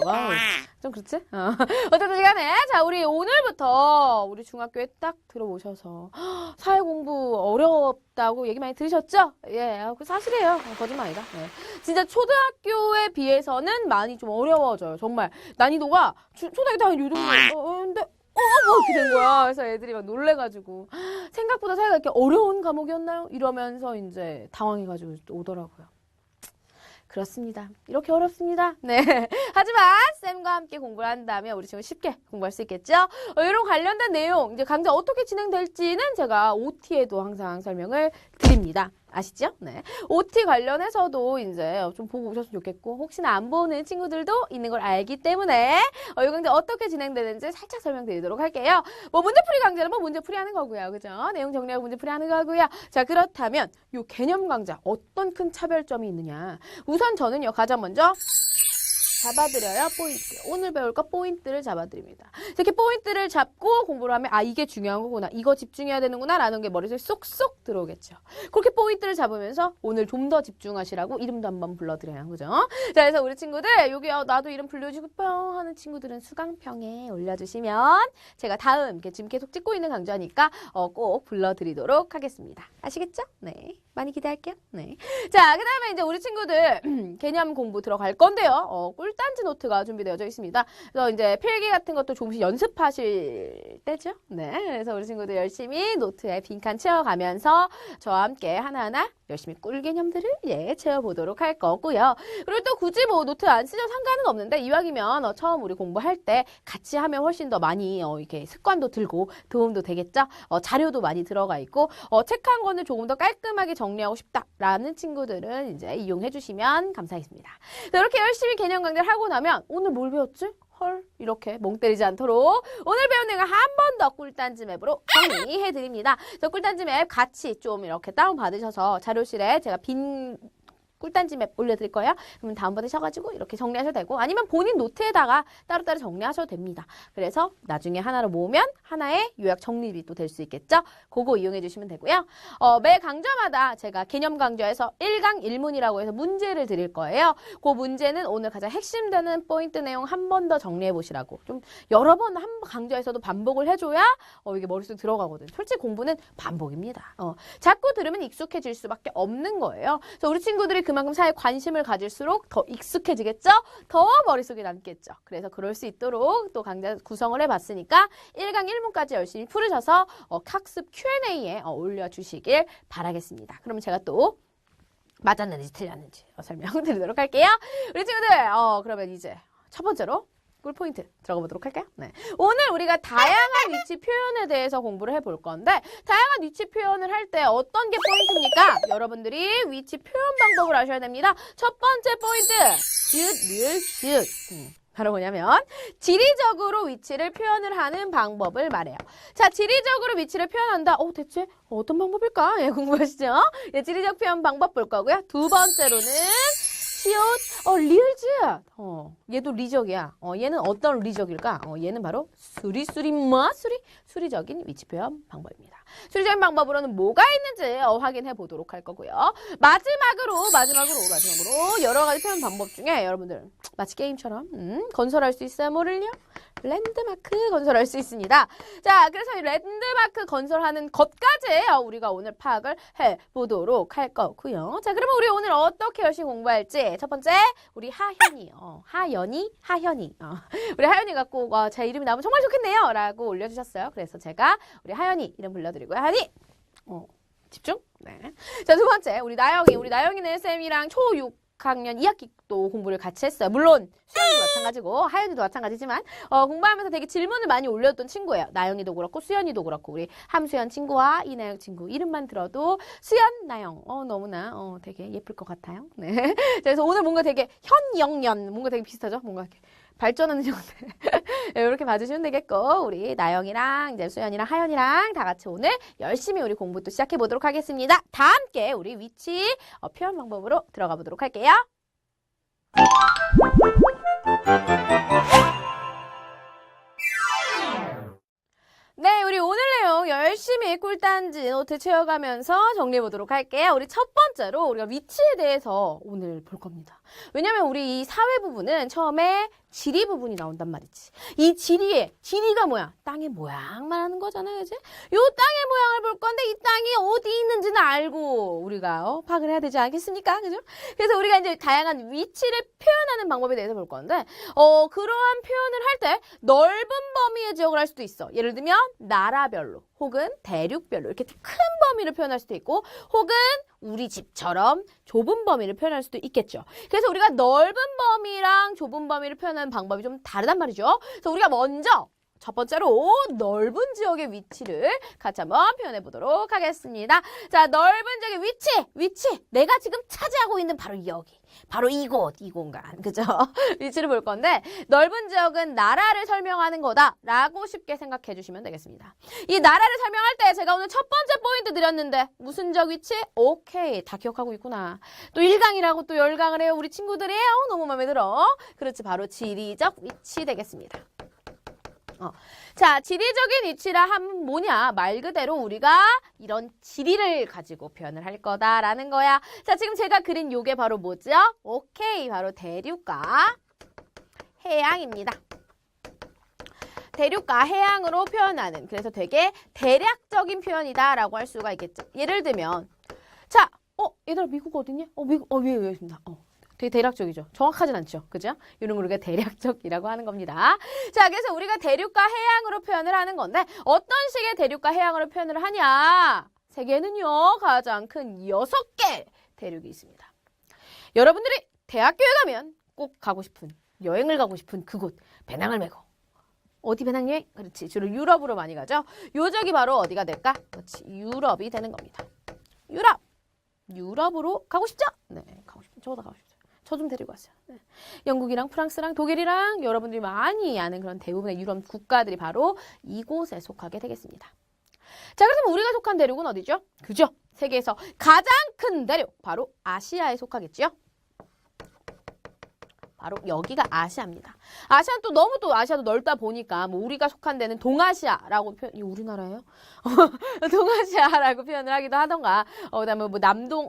와우. 좀 그렇지? 어쨌든 시간에 자 우리 오늘부터 우리 중학교에 딱 들어오셔서 사회 공부 어렵다고 얘기 많이 들으셨죠? 예, 그 사실이에요. 거짓말 아니다. 예. 진짜 초등학교에 비해서는 많이 좀 어려워져요. 정말 난이도가 초등학교 당연히 요정도 근데 뭐 이렇게 된 거야. 그래서 애들이 막 놀래가지고 생각보다 사회가 이렇게 어려운 과목이었나요? 이러면서 이제 당황해가지고 오더라고요. 그렇습니다. 이렇게 어렵습니다. 네. 하지만 쌤과 함께 공부를 한다면 우리 친구 쉽게 공부할 수 있겠죠? 이런 관련된 내용, 이제 강좌 어떻게 진행될지는 제가 OT에도 항상 설명을 드립니다. 아시죠? 네. OT 관련해서도 이제 좀 보고 오셨으면 좋겠고, 혹시나 안 보는 친구들도 있는 걸 알기 때문에, 이 강좌 어떻게 진행되는지 살짝 설명드리도록 할게요. 뭐, 문제풀이 강좌는 뭐 문제풀이 하는 거고요. 그죠? 내용 정리하고 문제풀이 하는 거고요. 자, 그렇다면, 요 개념 강좌, 어떤 큰 차별점이 있느냐. 우선 저는요, 가장 먼저, 잡아드려요. 포인트. 오늘 배울 거 포인트를 잡아드립니다. 이렇게 포인트를 잡고 공부를 하면 아 이게 중요한 거구나. 이거 집중해야 되는구나 라는 게 머릿속에 쏙쏙 들어오겠죠. 그렇게 포인트를 잡으면서 오늘 좀 더 집중하시라고 이름도 한번 불러드려요. 그죠? 자 그래서 우리 친구들 여기 나도 이름 불러주고 싶어요 하는 친구들은 수강평에 올려주시면 제가 다음 지금 계속 찍고 있는 강좌니까 꼭 불러드리도록 하겠습니다. 아시겠죠? 네. 많이 기대할게요. 네. 자, 그 다음에 이제 우리 친구들 개념 공부 들어갈 건데요. 꿀단지 노트가 준비되어져 있습니다. 그래서 이제 필기 같은 것도 조금씩 연습하실 때죠. 네. 그래서 우리 친구들 열심히 노트에 빈칸 채워가면서 저와 함께 하나하나 열심히 꿀 개념들을 채워보도록 할 거고요. 그리고 또 굳이 뭐 노트 안 쓰셔도 상관은 없는데 이왕이면 처음 우리 공부할 때 같이 하면 훨씬 더 많이 이렇게 습관도 들고 도움도 되겠죠. 자료도 많이 들어가 있고 책 한 권을 조금 더 깔끔하게 정리하고 싶다라는 친구들은 이제 이용해 주시면 감사하겠습니다. 이렇게 열심히 개념 강좌를 하고 나면 오늘 뭘 배웠지? 헐 이렇게 멍 때리지 않도록 오늘 배운 내용 한 번 더 꿀단지 맵으로 정리해 드립니다. 그래서 꿀단지 맵 같이 좀 이렇게 다운 받으셔서 자료실에 제가 빈 꿀단지 맵 올려드릴 거예요. 그러면 다운받으셔가지고 이렇게 정리하셔도 되고 아니면 본인 노트에다가 따로따로 정리하셔도 됩니다. 그래서 나중에 하나로 모으면 하나의 요약 정리비 또 될 수 있겠죠? 그거 이용해 주시면 되고요. 매 강좌마다 제가 개념 강좌에서 1강 1문이라고 해서 문제를 드릴 거예요. 그 문제는 오늘 가장 핵심되는 포인트 내용 한 번 더 정리해 보시라고. 좀 여러 번 한 강좌에서도 반복을 해줘야 이게 머릿속에 들어가거든. 솔직히 공부는 반복입니다. 자꾸 들으면 익숙해질 수밖에 없는 거예요. 그래서 우리 친구들이 그만큼 사회에 관심을 가질수록 더 익숙해지겠죠? 더 머릿속에 남겠죠. 그래서 그럴 수 있도록 또 강좌 구성을 해봤으니까 1강 1문까지 열심히 풀으셔서 학습 Q&A에 올려주시길 바라겠습니다. 그럼 제가 또 맞았는지 틀렸는지 설명드리도록 할게요. 우리 친구들 그러면 이제 첫 번째로 꿀포인트 들어가 보도록 할까요? 네. 오늘 우리가 다양한 위치 표현에 대해서 공부를 해볼 건데 다양한 위치 표현을 할 때 어떤 게 포인트입니까? 여러분들이 위치 표현 방법을 아셔야 됩니다. 첫 번째 포인트 지읒, 리을, 지읒 바로 뭐냐면 지리적으로 위치를 표현을 하는 방법을 말해요. 자, 지리적으로 위치를 표현한다. 대체 어떤 방법일까? 궁금하시죠? 지리적 표현 방법 볼 거고요. 두 번째로는 시옷, 리을즈. 얘도 리적이야. 얘는 어떤 리적일까? 얘는 바로 수리적인 위치 표현 방법입니다. 수리적인 방법으로는 뭐가 있는지 확인해 보도록 할 거고요. 마지막으로 여러 가지 표현 방법 중에 여러분들 마치 게임처럼 건설할 수 있어요? 뭐를요? 랜드마크 건설할 수 있습니다. 자, 그래서 이 랜드마크 건설하는 것까지 우리가 오늘 파악을 해보도록 할 거고요. 자, 그러면 우리 오늘 어떻게 열심히 공부할지 첫 번째 우리 하현이 우리 하연이가 꼭 제 이름이 나오면 정말 좋겠네요 라고 올려주셨어요. 그래서 제가 우리 하연이 이름 불러드리고요. 하연이 집중. 네. 자, 두 번째 우리 나영이는 쌤이랑 초6 학년 2학기도 공부를 같이 했어요. 물론 수연이도 마찬가지고 하연이도 마찬가지지만 공부하면서 되게 질문을 많이 올렸던 친구예요. 나영이도 그렇고 수연이도 그렇고 우리 함수연 친구와 이나영 친구 이름만 들어도 수연, 나영 너무나 되게 예쁠 것 같아요. 네. 그래서 오늘 뭔가 되게 현영연 뭔가 되게 비슷하죠? 뭔가 이렇게 발전하는 형태. 이렇게 봐주시면 되겠고 우리 나영이랑 이제 수연이랑 하연이랑 다 같이 오늘 열심히 우리 공부 또 시작해 보도록 하겠습니다. 다 함께 우리 위치 표현 방법으로 들어가 보도록 할게요. 네, 우리 오늘 내용 열심히 꿀단지 노트 채워가면서 정리해 보도록 할게요. 우리 첫 번째로 우리가 위치에 대해서 오늘 볼 겁니다. 왜냐면 우리 이 사회 부분은 처음에 지리 부분이 나온단 말이지. 이 지리가 뭐야? 땅의 모양만 하는 거잖아요, 그지? 요 땅의 모양을 볼 건데 이 땅이 어디 있는지는 알고 우리가 파악을 해야 되지 않겠습니까? 그죠? 그래서 우리가 이제 다양한 위치를 표현하는 방법에 대해서 볼 건데, 그러한 표현을 할 때 넓은 범위의 지역을 할 수도 있어. 예를 들면 나라별로 혹은 대륙별로 이렇게 큰 범위를 표현할 수도 있고, 혹은 우리 집처럼 좁은 범위를 표현할 수도 있겠죠. 그래서 우리가 넓은 범위랑 좁은 범위를 표현하는 방법이 좀 다르단 말이죠. 그래서 우리가 먼저 첫 번째로 넓은 지역의 위치를 같이 한번 표현해 보도록 하겠습니다. 자, 넓은 지역의 위치. 내가 지금 차지하고 있는 바로 여기. 바로 이곳, 이 공간. 그죠? 위치를 볼 건데, 넓은 지역은 나라를 설명하는 거다라고 쉽게 생각해 주시면 되겠습니다. 이 나라를 설명할 때 제가 오늘 첫 번째 포인트 드렸는데, 무슨 지역 위치? 오케이. 다 기억하고 있구나. 또 1강이라고 또 열강을 해요. 우리 친구들이. 너무 마음에 들어. 그렇지. 바로 지리적 위치 되겠습니다. 자, 지리적인 위치라 하면 뭐냐? 말 그대로 우리가 이런 지리를 가지고 표현을 할 거다라는 거야. 자, 지금 제가 그린 요게 바로 뭐죠? 오케이, 바로 대륙과 해양입니다. 대륙과 해양으로 표현하는, 그래서 되게 대략적인 표현이다라고 할 수가 있겠죠. 예를 들면, 자, 얘들아 미국 어디냐? 왜 있습니다. 되게 대략적이죠. 정확하진 않죠. 그죠? 이런 걸 우리가 대략적이라고 하는 겁니다. 자, 그래서 우리가 대륙과 해양으로 표현을 하는 건데, 어떤 식의 대륙과 해양으로 표현을 하냐? 세계에는요, 가장 큰 6개 대륙이 있습니다. 여러분들이 대학교에 가면 꼭 가고 싶은, 여행을 가고 싶은 그곳, 배낭을 메고. 어디 배낭여행? 그렇지. 주로 유럽으로 많이 가죠. 요 적이 바로 어디가 될까? 그렇지. 유럽이 되는 겁니다. 유럽으로 가고 싶죠? 네, 가고 싶죠. 저도 가고 싶죠. 저 좀 데리고 왔어요. 네. 영국이랑 프랑스랑 독일이랑 여러분들이 많이 아는 그런 대부분의 유럽 국가들이 바로 이곳에 속하게 되겠습니다. 자, 그래서 우리가 속한 대륙은 어디죠? 그죠? 세계에서 가장 큰 대륙, 바로 아시아에 속하겠죠? 바로 여기가 아시아입니다. 아시아는 또 너무 또 아시아도 넓다 보니까 뭐 우리가 속한 데는 동아시아라고 표현, 이 우리나라예요? 동아시아라고 표현을 하기도 하던가, 그다음에 뭐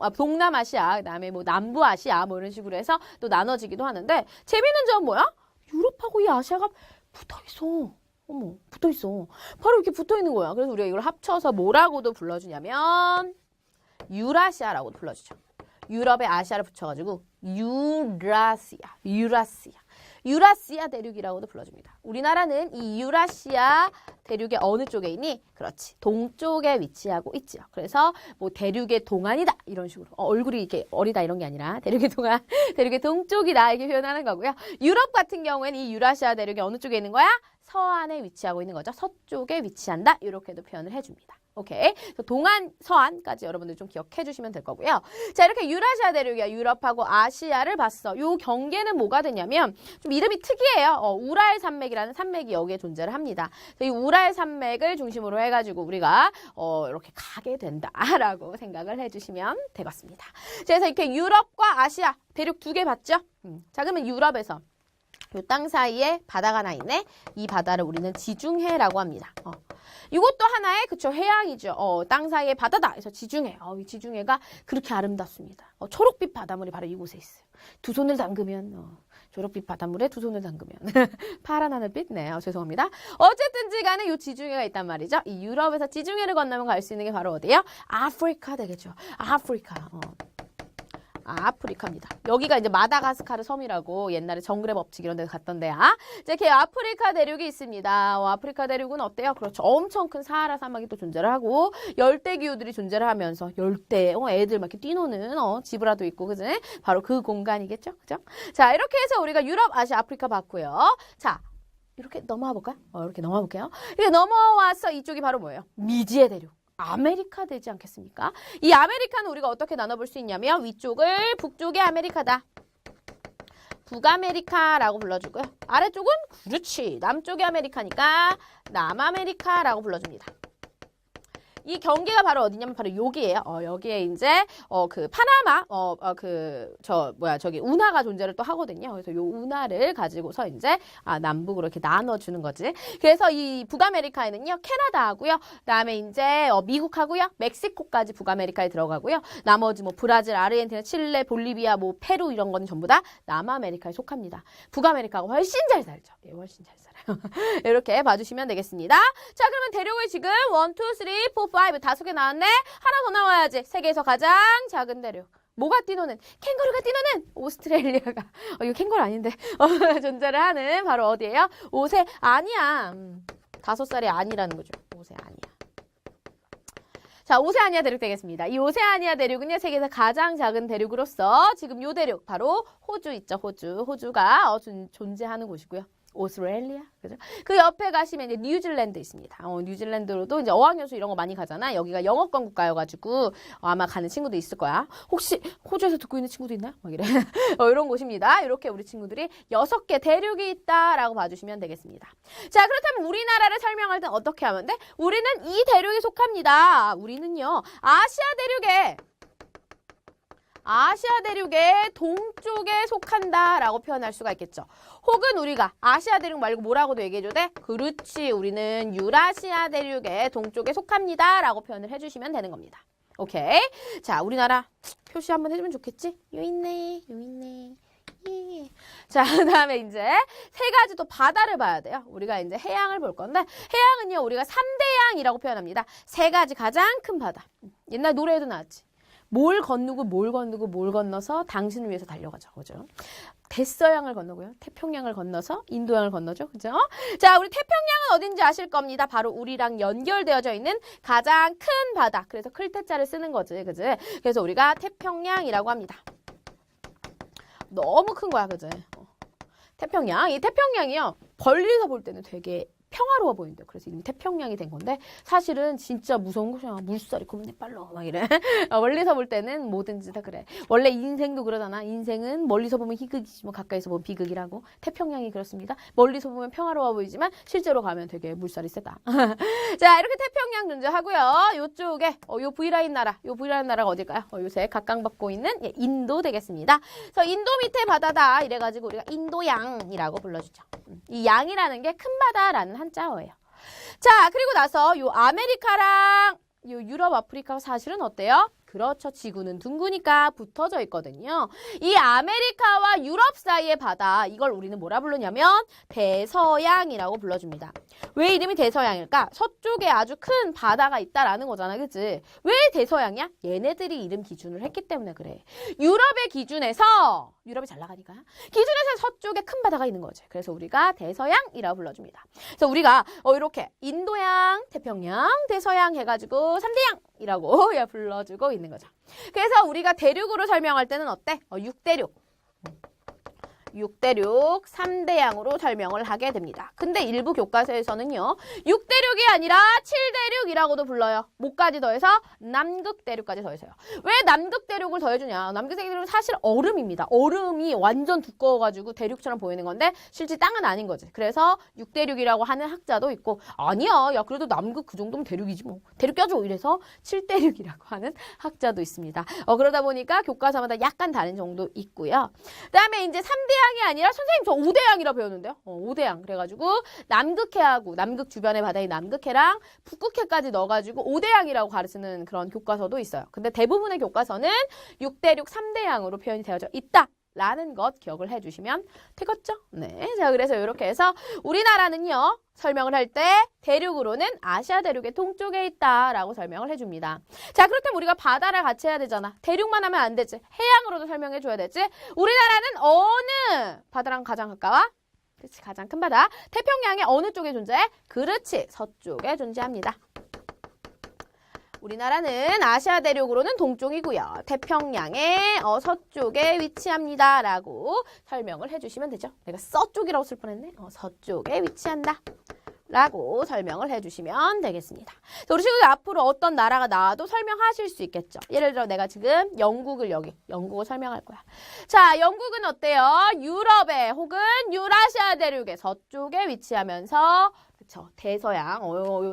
동남아시아, 그다음에 뭐 남부아시아 뭐 이런 식으로 해서 또 나눠지기도 하는데, 재미있는 점은 뭐야? 유럽하고 이 아시아가 붙어 있어. 붙어 있어. 바로 이렇게 붙어 있는 거야. 그래서 우리가 이걸 합쳐서 뭐라고도 불러주냐면 유라시아라고도 불러주죠. 유럽에 아시아를 붙여가지고 유라시아 대륙이라고도 불러줍니다. 우리나라는 이 유라시아 대륙의 어느 쪽에 있니? 그렇지. 동쪽에 위치하고 있죠. 그래서 뭐 대륙의 동안이다 이런 식으로, 얼굴이 이렇게 어리다 이런 게 아니라 대륙의 동안, 대륙의 동쪽이다 이렇게 표현하는 거고요. 유럽 같은 경우에는 이 유라시아 대륙의 어느 쪽에 있는 거야? 서안에 위치하고 있는 거죠. 서쪽에 위치한다 이렇게도 표현을 해줍니다. 오케이. 동안, 서안까지 여러분들 좀 기억해 주시면 될 거고요. 자, 이렇게 유라시아 대륙이야. 유럽하고 아시아를 봤어. 요 경계는 뭐가 되냐면 좀 이름이 특이해요. 우랄 산맥이라는 산맥이 여기에 존재를 합니다. 이 우랄 산맥을 중심으로 해가지고 우리가 이렇게 가게 된다라고 생각을 해주시면 되겠습니다. 그래서 이렇게 유럽과 아시아 대륙 2개 봤죠? 자, 그러면 유럽에서 요 땅 사이에 바다가 하나 있네. 이 바다를 우리는 지중해라고 합니다. 이것도 하나의 그쵸 해양이죠. 땅 사이에 바다다. 그래서 지중해. 이 지중해가 그렇게 아름답습니다. 초록빛 바닷물이 바로 이곳에 있어요. 두 손을 담그면 초록빛 바닷물에 두 손을 담그면 파란 하늘빛. 네, 죄송합니다. 어쨌든지 간에 이 지중해가 있단 말이죠. 이 유럽에서 지중해를 건너면 갈 수 있는 게 바로 어디예요? 아프리카 되겠죠. 아프리카입니다. 여기가 이제 마다가스카르 섬이라고 옛날에 정글의 법칙 이런 데 갔던데, 이렇게 아프리카 대륙이 있습니다. 아프리카 대륙은 어때요? 그렇죠. 엄청 큰 사하라 사막이 또 존재를 하고, 열대 기후들이 존재를 하면서, 열대, 애들 막 이렇게 뛰노는, 지브라도 있고, 그지? 바로 그 공간이겠죠? 그죠? 자, 이렇게 해서 우리가 유럽, 아시아, 아프리카 봤고요. 자, 이렇게 넘어와 볼까요? 이렇게 넘어와 볼게요. 이렇게 넘어와서 이쪽이 바로 뭐예요? 미지의 대륙. 아메리카 되지 않겠습니까? 이 아메리카는 우리가 어떻게 나눠볼 수 있냐면 위쪽을 북쪽의 아메리카다. 북아메리카라고 불러주고요. 아래쪽은 그렇지. 남쪽의 아메리카니까 남아메리카라고 불러줍니다. 이 경계가 바로 어디냐면 바로 여기예요. 여기에 이제 그 파나마 저기 운하가 존재를 또 하거든요. 그래서 요 운하를 가지고서 이제 남북으로 이렇게 나눠주는 거지. 그래서 이 북아메리카에는요 캐나다하고요, 그다음에 이제 미국하고요, 멕시코까지 북아메리카에 들어가고요. 나머지 뭐 브라질, 아르헨티나, 칠레, 볼리비아, 뭐 페루 이런 거는 전부 다 남아메리카에 속합니다. 북아메리카가 훨씬 잘 살죠. 예, 훨씬 잘 살아요. 이렇게 봐주시면 되겠습니다. 자, 그러면 대륙을 지금 1, 2, 3, 4, 5 5개 나왔네. 하나 더 나와야지. 세계에서 가장 작은 대륙. 뭐가 뛰노는? 캥거루가 뛰노는 오스트레일리아가. 이거 캥거루 아닌데. 존재를 하는 바로 어디예요? 오세아니아. 5살이 아니라는 거죠. 오세아니아. 자, 오세아니아 대륙 되겠습니다. 이 오세아니아 대륙은요, 세계에서 가장 작은 대륙으로서 지금 요 대륙, 바로 호주 있죠, 호주. 호주가 존재하는 곳이고요. 오스트레일리아, 그죠? 그 옆에 가시면 이제 뉴질랜드 있습니다. 뉴질랜드로도 이제 어학연수 이런 거 많이 가잖아. 여기가 영어권 국가여가지고 아마 가는 친구도 있을 거야. 혹시 호주에서 듣고 있는 친구도 있나? 막 이래. 이런 곳입니다. 이렇게 우리 친구들이 6개 대륙이 있다라고 봐주시면 되겠습니다. 자, 그렇다면 우리나라를 설명할 땐 어떻게 하면 돼? 우리는 이 대륙에 속합니다. 우리는요, 아시아 대륙의 동쪽에 속한다라고 표현할 수가 있겠죠. 혹은 우리가 아시아 대륙 말고 뭐라고도 얘기해줘도 돼? 그렇지, 우리는 유라시아 대륙의 동쪽에 속합니다라고 표현을 해주시면 되는 겁니다. 오케이? 자, 우리나라 표시 한번 해주면 좋겠지? 요 있네. 예. 자, 그다음에 이제 3가지 또 바다를 봐야 돼요. 우리가 이제 해양을 볼 건데, 해양은요, 우리가 3대양이라고 표현합니다. 3가지 가장 큰 바다. 옛날 노래에도 나왔지. 뭘 건너서 당신을 위해서 달려가죠. 그죠? 대서양을 건너고요. 태평양을 건너서 인도양을 건너죠. 그죠? 자, 우리 태평양은 어딘지 아실 겁니다. 바로 우리랑 연결되어져 있는 가장 큰 바다. 그래서 클테자를 쓰는 거지. 그지? 그래서 우리가 태평양이라고 합니다. 너무 큰 거야. 그지? 태평양. 이 태평양이요, 멀리서 볼 때는 되게 평화로워 보인대요. 그래서 이름이 태평양이 된 건데, 사실은 진짜 무서운 곳이야. 물살이 겁내 빨라 막 이래. 멀리서 볼 때는 뭐든지 다 그래. 원래 인생도 그러잖아. 인생은 멀리서 보면 희극이지만 가까이서 보면 비극이라고. 태평양이 그렇습니다. 멀리서 보면 평화로워 보이지만 실제로 가면 되게 물살이 세다. 자, 이렇게 태평양 존재하고요. 요쪽에 요 V라인 나라가 어딜까요? 요새 각광받고 있는 인도 되겠습니다. 그래서 인도 밑에 바다다 이래가지고 우리가 인도양이라고 불러주죠. 이 양이라는 게 큰 바다라는 한자어예요. 자, 그리고 나서 요 아메리카랑 요 유럽, 아프리카가 사실은 어때요? 그렇죠. 지구는 둥그니까 붙어져 있거든요. 이 아메리카와 유럽 사이의 바다, 이걸 우리는 뭐라 부르냐면 대서양이라고 불러줍니다. 왜 이름이 대서양일까? 서쪽에 아주 큰 바다가 있다라는 거잖아. 그치? 왜 대서양이야? 얘네들이 이름 기준을 했기 때문에 그래. 유럽의 기준에서, 유럽이 잘 나가니까, 기준에서 서쪽에 큰 바다가 있는 거지. 그래서 우리가 대서양이라고 불러줍니다. 그래서 우리가 이렇게 인도양, 태평양, 대서양 해가지고 3대양이라고 불러주고 있는 거죠. 그래서 우리가 대륙으로 설명할 때는 어때? 6대륙. 6대륙 3대양으로 설명을 하게 됩니다. 근데 일부 교과서에서는요, 6대륙이 아니라 7대륙이라고도 불러요. 뭐까지 더해서? 남극대륙까지 더해서요. 왜 남극대륙을 더해주냐? 남극대륙은 사실 얼음입니다. 얼음이 완전 두꺼워가지고 대륙처럼 보이는 건데 실제 땅은 아닌 거지. 그래서 6대륙이라고 하는 학자도 있고, 아니야, 야 그래도 남극 그 정도면 대륙이지 뭐. 대륙 껴줘. 이래서 7대륙이라고 하는 학자도 있습니다. 그러다 보니까 교과서마다 약간 다른 정도 있고요. 그 다음에 이제 3대양이 아니라 선생님 저 5대양이라 배웠는데요. 5대양. 그래가지고 남극해하고 남극 주변의 바다인 남극해랑 북극해까지 넣어가지고 5대양이라고 가르치는 그런 교과서도 있어요. 근데 대부분의 교과서는 6대륙 3대양으로 표현이 되어져 있다. 라는 것 기억을 해주시면 되겠죠? 네. 자, 그래서 이렇게 해서 우리나라는요, 설명을 할 때 대륙으로는 아시아 대륙의 동쪽에 있다라고 설명을 해줍니다. 자, 그렇다면 우리가 바다를 같이 해야 되잖아. 대륙만 하면 안 되지. 해양으로도 설명해줘야 되지. 우리나라는 어느 바다랑 가장 가까워? 그렇지, 가장 큰 바다. 태평양의 어느 쪽에 존재해? 그렇지, 서쪽에 존재합니다. 우리나라는 아시아 대륙으로는 동쪽이고요. 태평양의 서쪽에 위치합니다. 라고 설명을 해주시면 되죠. 내가 서쪽이라고 쓸 뻔했네. 서쪽에 위치한다. 라고 설명을 해주시면 되겠습니다. 우리 친구들 앞으로 어떤 나라가 나와도 설명하실 수 있겠죠. 예를 들어 내가 지금 영국을 설명할 거야. 자, 영국은 어때요? 유럽에 혹은 유라시아 대륙의 서쪽에 위치하면서 그쵸, 대서양,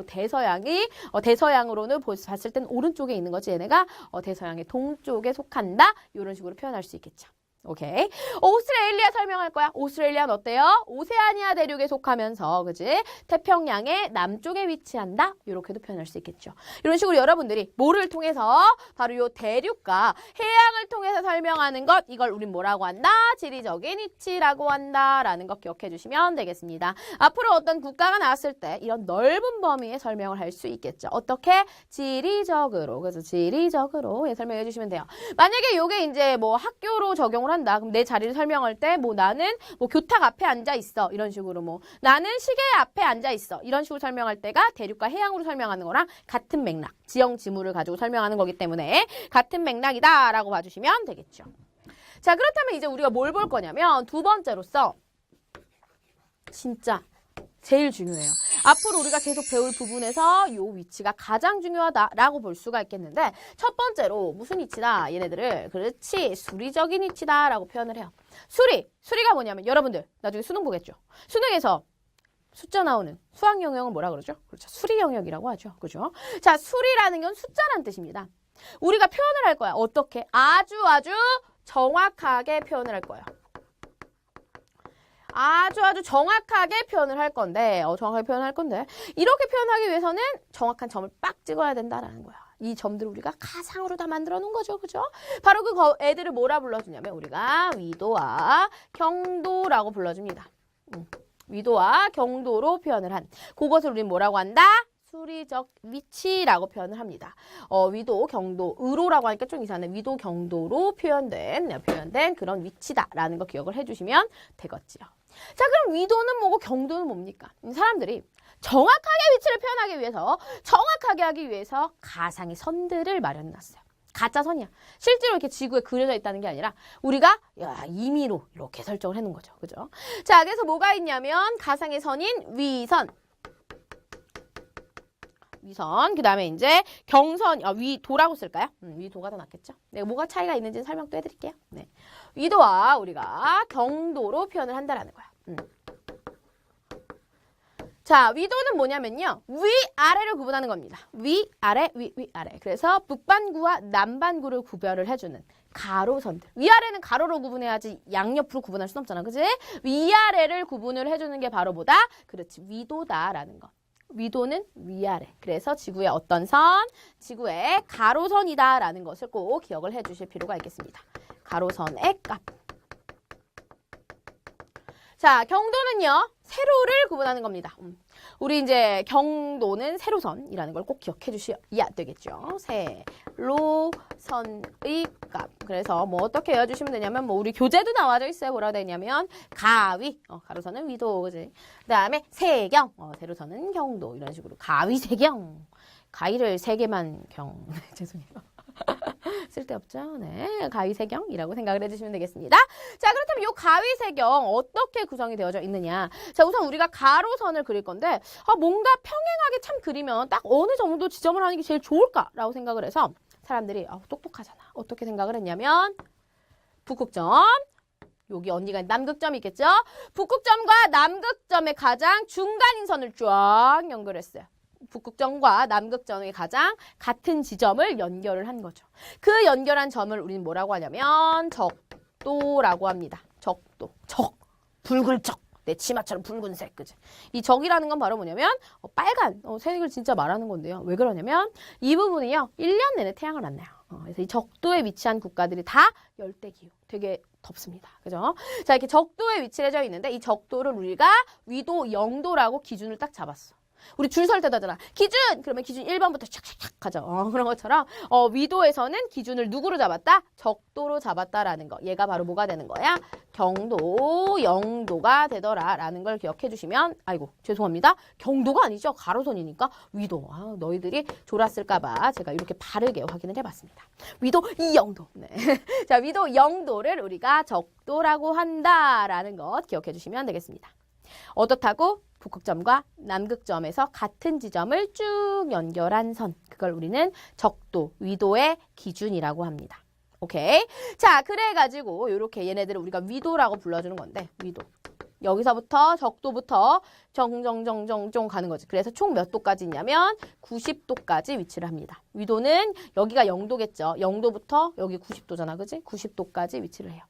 대서양이 대서양으로는 봤을 땐 오른쪽에 있는 거지. 얘네가 대서양의 동쪽에 속한다. 이런 식으로 표현할 수 있겠죠. 오케이. 오스트레일리아 설명할 거야. 오스트레일리아는 어때요? 오세아니아 대륙에 속하면서, 그지? 태평양의 남쪽에 위치한다. 이렇게도 표현할 수 있겠죠. 이런 식으로 여러분들이 뭐를 통해서 바로 요 대륙과 해양을 통해서 설명하는 것, 이걸 우린 뭐라고 한다? 지리적인 위치라고 한다라는 것 기억해 주시면 되겠습니다. 앞으로 어떤 국가가 나왔을 때 이런 넓은 범위의 설명을 할 수 있겠죠. 어떻게? 지리적으로. 그래서 지리적으로 설명해 주시면 돼요. 만약에 요게 이제 뭐 학교로 적용을 한다. 그럼 내 자리를 설명할 때 뭐 나는 뭐 교탁 앞에 앉아 있어. 이런 식으로 뭐 나는 시계 앞에 앉아 있어. 이런 식으로 설명할 때가 대륙과 해양으로 설명하는 거랑 같은 맥락, 지형 지물을 가지고 설명하는 거기 때문에 같은 맥락이다라고 봐주시면 되겠죠. 자, 그렇다면 이제 우리가 뭘 볼 거냐면 두 번째로서 진짜 제일 중요해요. 앞으로 우리가 계속 배울 부분에서 이 위치가 가장 중요하다라고 볼 수가 있겠는데 첫 번째로 무슨 위치다? 얘네들을 그렇지 수리적인 위치다라고 표현을 해요. 수리가 뭐냐면 여러분들 나중에 수능 보겠죠. 수능에서 숫자 나오는 수학 영역은 뭐라 그러죠? 그렇죠. 수리 영역이라고 하죠. 그죠? 자, 수리라는 건 숫자라는 뜻입니다. 우리가 표현을 할 거야. 어떻게? 아주 정확하게 표현을 할 거예요. 아주 정확하게 표현을 할 건데, 이렇게 표현하기 위해서는 정확한 점을 빡 찍어야 된다라는 거야. 이 점들을 우리가 가상으로 다 만들어 놓은 거죠. 그죠? 바로 그 애들을 뭐라 불러주냐면, 우리가 위도와 경도라고 불러줍니다. 위도와 경도로 표현을 한, 그것을 우리는 뭐라고 한다? 수리적 위치라고 표현을 합니다. 위도, 경도, 의로라고 하니까 좀 이상하네. 위도, 경도로 표현된 그런 위치다라는 거 기억을 해주시면 되겠지요. 자, 그럼 위도는 뭐고 경도는 뭡니까? 사람들이 정확하게 위치를 표현하기 위해서, 정확하게 하기 위해서 가상의 선들을 마련해놨어요. 가짜 선이야. 실제로 이렇게 지구에 그려져 있다는 게 아니라 우리가 임의로 이렇게 설정을 해놓은 거죠. 그죠? 자, 그래서 뭐가 있냐면 가상의 선인 위선, 그 다음에 이제 경선, 위도라고 쓸까요? 위도가 더 낫겠죠? 내가 뭐가 차이가 있는지 설명 또 해드릴게요. 네. 위도와 우리가 경도로 표현을 한다라는 거야. 자, 위도는 뭐냐면요. 위아래를 구분하는 겁니다. 위아래. 그래서 북반구와 남반구를 구별을 해주는 가로선들. 위아래는 가로로 구분해야지 양옆으로 구분할 순 없잖아. 그지? 위아래를 구분을 해주는 게 바로 뭐다? 그렇지. 위도다라는 것. 위도는 위아래. 그래서 지구의 어떤 선? 지구의 가로선이다라는 것을 꼭 기억을 해주실 필요가 있겠습니다. 가로선의 값. 자, 경도는요. 세로를 구분하는 겁니다. 우리 이제 경도는 세로선이라는 걸 꼭 기억해 주셔야 되겠죠. 세로선의 값. 그래서 뭐 어떻게 외워주시면 되냐면 뭐 우리 교재도 나와져 있어요. 뭐라고 되냐면 가위, 가로선은 위도, 그지? 그다음에 세경, 세로선은 경도. 이런 식으로 가위, 세경. 가위를 3개만 죄송해요. 쓸데없죠? 네. 가위세경이라고 생각을 해주시면 되겠습니다. 자, 그렇다면 이 가위세경 어떻게 구성이 되어져 있느냐. 자, 우선 우리가 가로선을 그릴 건데, 뭔가 평행하게 참 그리면 딱 어느 정도 지점을 하는 게 제일 좋을까라고 생각을 해서 사람들이, 똑똑하잖아. 어떻게 생각을 했냐면, 북극점, 여기 언니가 남극점이 있겠죠? 북극점과 남극점의 가장 중간인 선을 쫙 연결했어요. 북극점과 남극점의 가장 같은 지점을 연결을 한 거죠. 그 연결한 점을 우리는 뭐라고 하냐면 적도라고 합니다. 적도. 붉은 적. 내 치마처럼 붉은색. 그지? 이 적이라는 건 바로 뭐냐면 빨간 색을 진짜 말하는 건데요. 왜 그러냐면 이 부분이요. 1년 내내 태양을 안 나요. 그래서 이 적도에 위치한 국가들이 다 열대기후. 되게 덥습니다. 그죠? 자, 이렇게 적도에 위치해져 있는데 이 적도를 우리가 위도 0도라고 기준을 딱 잡았어. 우리 줄 설 때도 하잖아. 기준! 그러면 기준 1번부터 촥촥촥 하죠. 그런 것처럼 위도에서는 기준을 누구로 잡았다? 적도로 잡았다라는 거. 얘가 바로 뭐가 되는 거야? 경도 0도가 되더라라는 걸 기억해 주시면 아이고 죄송합니다. 경도가 아니죠. 가로선이니까 위도. 너희들이 졸았을까 봐 제가 이렇게 바르게 확인을 해봤습니다. 위도 0도. 네. 자, 위도 0도를 우리가 적도라고 한다라는 것 기억해 주시면 되겠습니다. 어떻다고? 북극점과 남극점에서 같은 지점을 쭉 연결한 선. 그걸 우리는 적도, 위도의 기준이라고 합니다. 오케이? 자, 그래가지고 이렇게 얘네들을 우리가 위도라고 불러주는 건데 위도. 여기서부터 적도부터 정정정정정 가는 거지. 그래서 총 몇 도까지 있냐면 90도까지 위치를 합니다. 위도는 여기가 0도겠죠. 0도부터 여기 90도잖아. 그지? 90도까지 위치를 해요.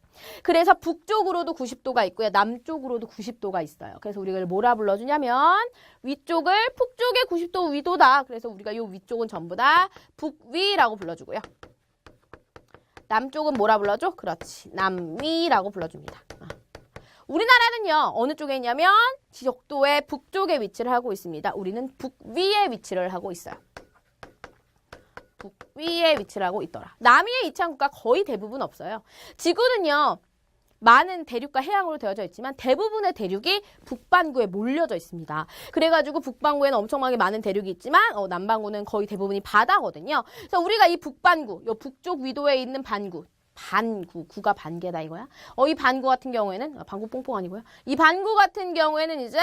그래서 북쪽으로도 90도가 있고요. 남쪽으로도 90도가 있어요. 그래서 우리가 이걸 뭐라 불러주냐면 위쪽을 북쪽의 90도 위도다. 그래서 우리가 이 위쪽은 전부 다 북위라고 불러주고요. 남쪽은 뭐라 불러줘? 그렇지. 남위라고 불러줍니다. 우리나라는요. 어느 쪽에 있냐면 지적도의 북쪽에 위치를 하고 있습니다. 우리는 북위에 위치를 하고 있어요. 북위에 위치를 하고 있더라. 남위의 이차항국가 거의 대부분 없어요. 지구는요. 많은 대륙과 해양으로 되어져 있지만 대부분의 대륙이 북반구에 몰려져 있습니다. 그래가지고 북반구에는 엄청나게 많은 대륙이 있지만 남반구는 거의 대부분이 바다거든요. 그래서 우리가 이 북반구, 요 북쪽 위도에 있는 반구, 구가 반개다 이거야. 이 반구 같은 경우에는 반구 뽕뽕 아니고요. 이 반구 같은 경우에는 이제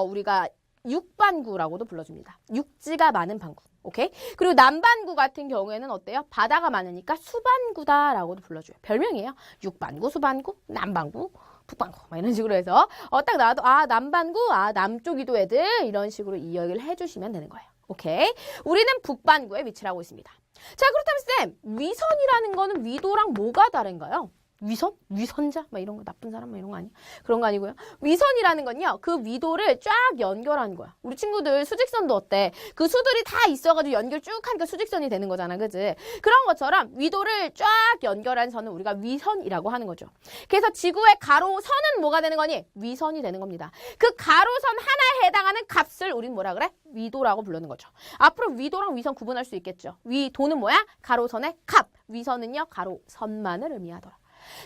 우리가 육반구라고도 불러줍니다. 육지가 많은 반구. 오케이? 그리고 남반구 같은 경우에는 어때요? 바다가 많으니까 수반구다라고도 불러줘요. 별명이에요. 육반구, 수반구, 남반구, 북반구 막 이런 식으로 해서 딱 나와도 남반구, 남쪽 위도 애들 이런 식으로 이야기를 해주시면 되는 거예요. 오케이? 우리는 북반구에 위치를 하고 있습니다. 자, 그렇다면 쌤, 위선이라는 거는 위도랑 뭐가 다른가요? 위선? 위선자? 막 이런 거 나쁜 사람? 막 이런 거 아니야? 그런 거 아니고요. 위선이라는 건요. 그 위도를 쫙 연결하는 거야. 우리 친구들 수직선도 어때? 그 수들이 다 있어가지고 연결 쭉 하니까 수직선이 되는 거잖아. 그지? 그런 것처럼 위도를 쫙 연결한 선은 우리가 위선이라고 하는 거죠. 그래서 지구의 가로선은 뭐가 되는 거니? 위선이 되는 겁니다. 그 가로선 하나에 해당하는 값을 우린 뭐라 그래? 위도라고 부르는 거죠. 앞으로 위도랑 위선 구분할 수 있겠죠. 위도는 뭐야? 가로선의 값. 위선은요. 가로선만을 의미하더라.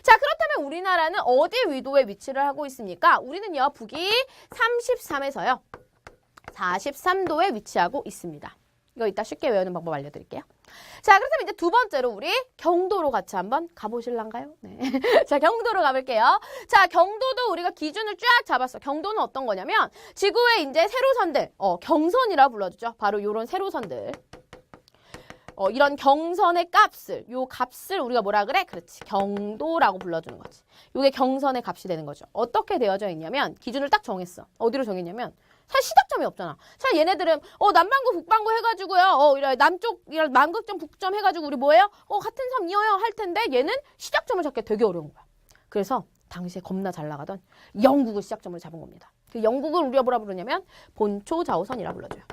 자, 그렇다면 우리나라는 어디 위도에 위치를 하고 있습니까? 우리는요, 북위 33에서요, 43도에 위치하고 있습니다. 이거 이따 쉽게 외우는 방법 알려드릴게요. 자, 그렇다면 이제 두 번째로 우리 경도로 같이 한번 가보실란가요? 네. 자, 경도로 가볼게요. 자, 경도도 우리가 기준을 쫙 잡았어. 경도는 어떤 거냐면, 지구의 이제 세로선들, 경선이라 불러주죠. 바로 요런 세로선들. 이런 경선의 값을, 요 값을 우리가 뭐라 그래? 그렇지. 경도라고 불러주는 거지. 요게 경선의 값이 되는 거죠. 어떻게 되어져 있냐면, 기준을 딱 정했어. 어디로 정했냐면, 사실 시작점이 없잖아. 자, 얘네들은, 남반구, 북반구 해가지고요, 이런 남쪽, 이런 남극점, 북점 해가지고 우리 뭐예요? 같은 섬 이어요 할 텐데, 얘는 시작점을 잡기 되게 어려운 거야. 그래서, 당시에 겁나 잘 나가던 영국을 시작점으로 잡은 겁니다. 그 영국을 우리가 뭐라 부르냐면, 본초좌우선이라 불러줘요.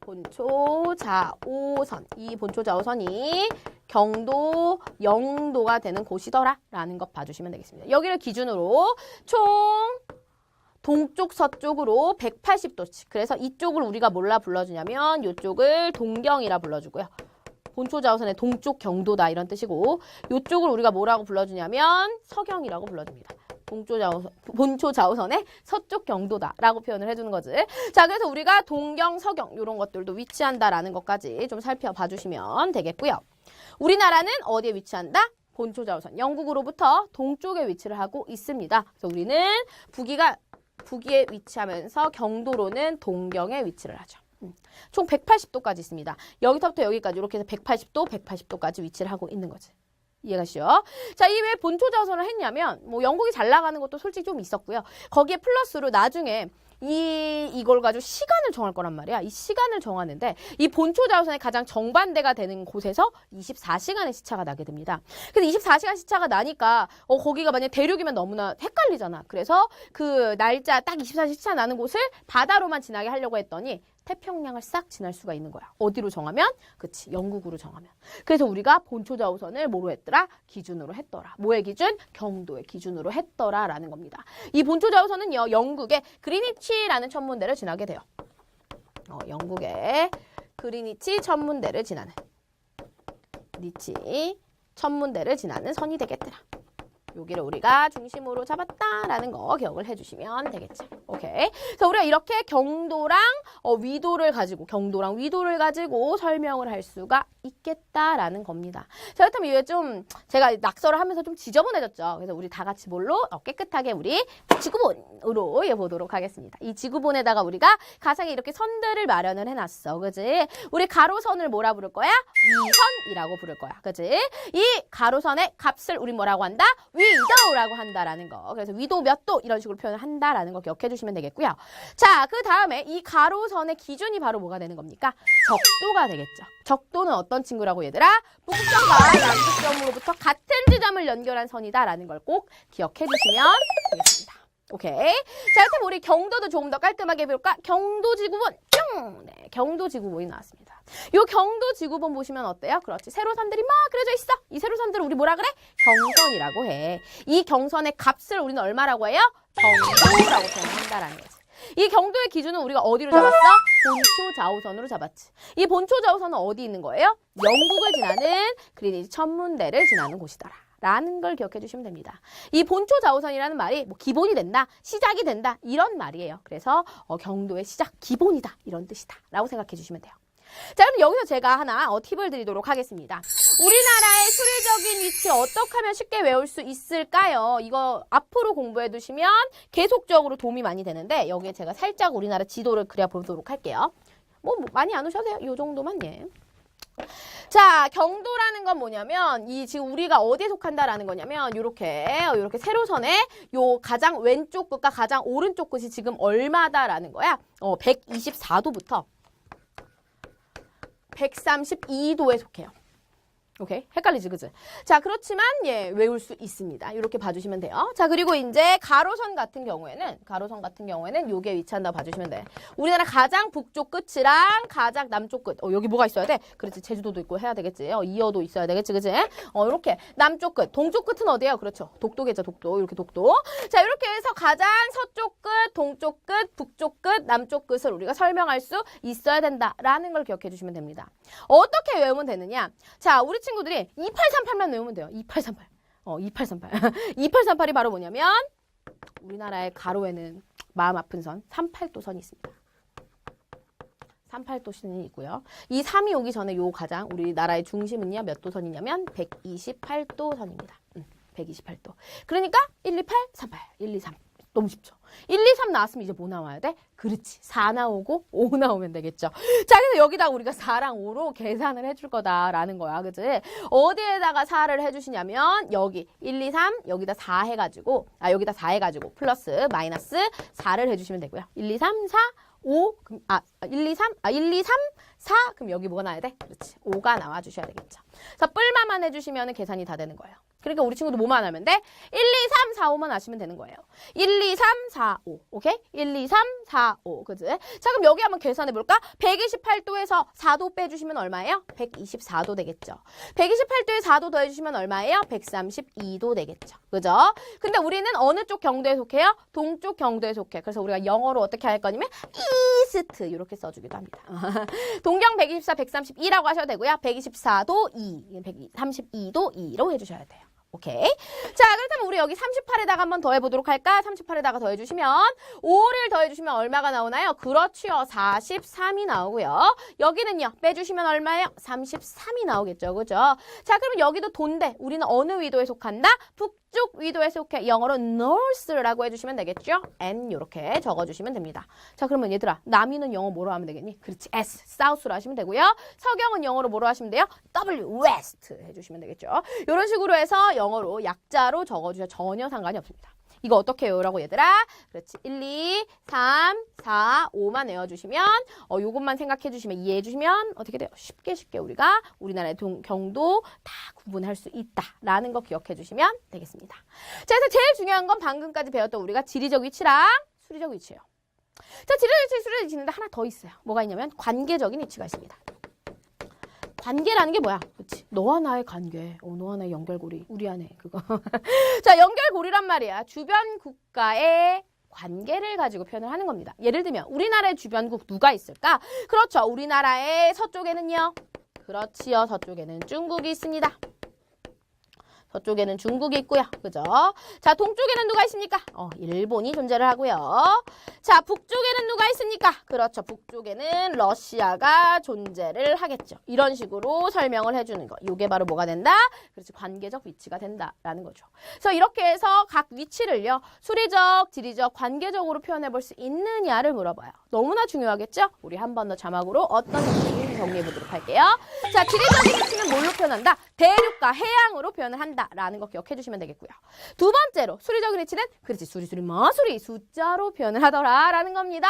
본초좌우선. 이 본초좌우선이 경도 0도가 되는 곳이더라 라는 것 봐주시면 되겠습니다. 여기를 기준으로 총 동쪽 서쪽으로 180도씩. 그래서 이쪽을 우리가 뭐라 불러주냐면 이쪽을 동경이라 불러주고요. 본초좌우선의 동쪽 경도다 이런 뜻이고 이쪽을 우리가 뭐라고 불러주냐면 서경이라고 불러줍니다. 본초좌우선의 서쪽 경도다라고 표현을 해주는 거지. 자, 그래서 우리가 동경, 서경 이런 것들도 위치한다라는 것까지 좀 살펴봐 주시면 되겠고요. 우리나라는 어디에 위치한다? 본초좌우선, 영국으로부터 동쪽에 위치를 하고 있습니다. 그래서 우리는 북위에 위치하면서 경도로는 동경에 위치를 하죠. 총 180도까지 있습니다. 여기서부터 여기까지 이렇게 해서 180도, 180도까지 위치를 하고 있는 거지. 이해가시죠? 자, 이 왜 본초좌우선을 했냐면 뭐 영국이 잘 나가는 것도 솔직히 좀 있었고요. 거기에 플러스로 나중에 이걸 가지고 시간을 정할 거란 말이야. 이 시간을 정하는데 이 본초좌우선의 가장 정반대가 되는 곳에서 24시간의 시차가 나게 됩니다. 그래서 24시간 시차가 나니까 거기가 만약 대륙이면 너무나 헷갈리잖아. 그래서 그 날짜 딱 24시간 시차 나는 곳을 바다로만 지나게 하려고 했더니 태평양을 싹 지날 수가 있는 거야. 어디로 정하면? 그치, 영국으로 정하면. 그래서 우리가 본초좌우선을 뭐로 했더라? 기준으로 했더라. 뭐의 기준? 경도의 기준으로 했더라 라는 겁니다. 이 본초좌우선은요, 영국의 그리니치라는 천문대를 지나게 돼요. 영국의 그리니치 천문대를 지나는 천문대를 지나는 선이 되겠더라. 여기를 우리가 중심으로 잡았다라는 거 기억을 해주시면 되겠죠. 오케이. 그래서 우리가 이렇게 경도랑 위도를 가지고 설명을 할 수가 있겠다라는 겁니다. 자, 그렇다면 이게 좀 제가 낙서를 하면서 좀 지저분해졌죠. 그래서 우리 다 같이 뭘로 깨끗하게 우리 지구본으로 보도록 하겠습니다. 이 지구본에다가 우리가 가상에 이렇게 선들을 마련을 해놨어. 그지? 우리 가로선을 뭐라 부를 거야? 위선이라고 부를 거야. 그지? 이 가로선의 값을 우리 뭐라고 한다? 위도라고 한다라는 거. 그래서 위도 몇 도 이런 식으로 표현을 한다라는 거 기억해 주시면 되겠고요. 자, 그 다음에 이 가로선의 기준이 바로 뭐가 되는 겁니까? 적도가 되겠죠. 적도는 어떤 친구라고 얘들아? 북점과 남북점으로부터 같은 지점을 연결한 선이다라는 걸 꼭 기억해 주시면 되겠습니다. 오케이. 자, 그럼 우리 경도도 조금 더 깔끔하게 배울까? 경도지구본 뿅! 네, 경도지구본이 나왔습니다. 요 경도지구본 보시면 어때요? 그렇지. 세로선들이 막 그려져 있어. 이 세로선들을 우리 뭐라 그래? 경선이라고 해. 이 경선의 값을 우리는 얼마라고 해요? 경도라고 표현한다라는 거지. 이 경도의 기준은 우리가 어디로 잡았어? 본초 좌우선으로 잡았지. 이 본초 좌우선은 어디 있는 거예요? 영국을 지나는 그린위치 천문대를 지나는 곳이더라. 라는 걸 기억해 주시면 됩니다. 이 본초 좌우선이라는 말이 뭐 기본이 된다, 시작이 된다 이런 말이에요. 그래서 경도의 시작, 기본이다 이런 뜻이다 라고 생각해 주시면 돼요. 자, 그럼 여기서 제가 하나 팁을 드리도록 하겠습니다. 우리나라의 수리적인 위치 어떻게 하면 쉽게 외울 수 있을까요? 이거 앞으로 공부해 두시면 계속적으로 도움이 많이 되는데 여기에 제가 살짝 우리나라 지도를 그려보도록 할게요. 뭐 많이 안 오셔도 돼요. 이 정도만 예. 자, 경도라는 건 뭐냐면 이 지금 우리가 어디에 속한다라는 거냐면 요렇게 세로선의 요 가장 왼쪽 끝과 가장 오른쪽 끝이 지금 얼마다라는 거야? 124도부터 132도에 속해요. 오케이? 헷갈리지, 그지? 자, 그렇지만, 예, 외울 수 있습니다. 이렇게 봐주시면 돼요. 자, 그리고 이제 가로선 같은 경우에는 요게 위치한다고 봐주시면 돼. 우리나라 가장 북쪽 끝이랑 가장 남쪽 끝. 여기 뭐가 있어야 돼? 그렇지. 제주도도 있고 해야 되겠지. 이어도 있어야 되겠지, 그지? 이렇게. 남쪽 끝. 동쪽 끝은 어디예요? 그렇죠. 독도겠죠, 독도. 이렇게 독도. 자, 이렇게 해서 가장 서쪽 끝, 동쪽 끝, 북쪽 끝, 남쪽 끝을 우리가 설명할 수 있어야 된다라는 걸 기억해 주시면 됩니다. 어떻게 외우면 되느냐? 자, 우리 친구들이 2838만 외우면 돼요. 2838. 2838. 2838이 바로 뭐냐면 우리나라의 가로에는 마음 아픈 선 38도 선이 있습니다. 38도 선이 있고요. 이 3이 오기 전에 요 가장 우리나라의 중심은요. 몇 도 선이냐면 128도 선입니다. 128도. 그러니까 128, 38, 1, 2, 3. 너무 쉽죠. 1, 2, 3 나왔으면 이제 뭐 나와야 돼? 그렇지. 4 나오고 5 나오면 되겠죠. 자, 그래서 여기다 우리가 4랑 5로 계산을 해줄 거다라는 거야. 그치? 어디에다가 4를 해주시냐면 여기 1, 2, 3 여기다 4 해가지고 여기다 4 해가지고 플러스 마이너스 4를 해주시면 되고요. 1, 2, 3, 4 5, 1, 2, 3, 4, 그럼 여기 뭐가 나와야 돼? 그렇지. 5가 나와주셔야 되겠죠. 그래서 뿔마만 해주시면 계산이 다 되는 거예요. 그러니까 우리 친구도 뭐만 하면 돼? 1, 2, 3, 4, 5만 하시면 되는 거예요. 1, 2, 3, 4, 5. 오케이? 1, 2, 3, 4, 5. 그치? 자, 그럼 여기 한번 계산해볼까? 128도에서 4도 빼주시면 얼마예요? 124도 되겠죠. 128도에 4도 더해주시면 얼마예요? 132도 되겠죠. 그죠? 근데 우리는 어느 쪽 경도에 속해요? 동쪽 경도에 속해. 그래서 우리가 영어로 어떻게 할 거냐면 이스트 이렇게 써주기도 합니다. 동경 124, 132라고 하셔도 되고요. 124도 2, 132도 2로 해주셔야 돼요. 오케이. 자, 그렇다면 우리 여기 38에다가 한번 더해보도록 할까? 38에다가 더해주시면 5를 더해주시면 얼마가 나오나요? 그렇지요. 43이 나오고요. 여기는요. 빼주시면 얼마예요? 33이 나오겠죠. 그죠? 자, 그러면 여기도 도인데 우리는 어느 위도에 속한다? 북쪽 위도에 속해. 영어로 north라고 해주시면 되겠죠? N 이렇게 적어주시면 됩니다. 자, 그러면 얘들아 남위는 영어 뭐로 하면 되겠니? 그렇지. S, south로 하시면 되고요. 서경은 영어로 뭐로 하시면 돼요? W, west 해주시면 되겠죠. 이런 식으로 해서 영어로 약자로 적어주셔도 전혀 상관이 없습니다. 이거 어떻게 외우라고 얘들아? 그렇지. 1, 2, 3, 4, 5만 외워주시면 요것만 생각해주시면 이해해주시면 어떻게 돼요? 쉽게 우리가 우리나라의 경도 다 구분할 수 있다라는 거 기억해주시면 되겠습니다. 자, 그래서 제일 중요한 건 방금까지 배웠던 우리가 지리적 위치랑 수리적 위치예요. 자, 지리적 위치, 수리적 위치인데 하나 더 있어요. 뭐가 있냐면 관계적인 위치가 있습니다. 관계라는 게 뭐야? 그치? 너와 나의 관계. 너와 나의 연결고리. 우리 안에 그거. 자, 연결고리란 말이야. 주변 국가의 관계를 가지고 표현을 하는 겁니다. 예를 들면 우리나라의 주변국 누가 있을까? 그렇죠. 우리나라의 서쪽에는요. 그렇지요. 서쪽에는 중국이 있습니다. 서쪽에는 중국이 있고요. 그죠? 자, 동쪽에는 누가 있습니까? 일본이 존재를 하고요. 자, 북쪽에는 누가 있습니까? 그렇죠. 북쪽에는 러시아가 존재를 하겠죠. 이런 식으로 설명을 해주는 거. 이게 바로 뭐가 된다? 그렇지. 관계적 위치가 된다라는 거죠. 그래서 이렇게 해서 각 위치를요. 수리적, 지리적, 관계적으로 표현해 볼 수 있느냐를 물어봐요. 너무나 중요하겠죠? 우리 한 번 더 자막으로 어떤 형식인지 정리해 보도록 할게요. 자, 지리적인 위치는 뭘로 표현한다? 대륙과 해양으로 표현을 한다라는 거 기억해 주시면 되겠고요. 두 번째로 수리적인 위치는 그렇지 수리수리 마수리 숫자로 표현을 하더라라는 겁니다.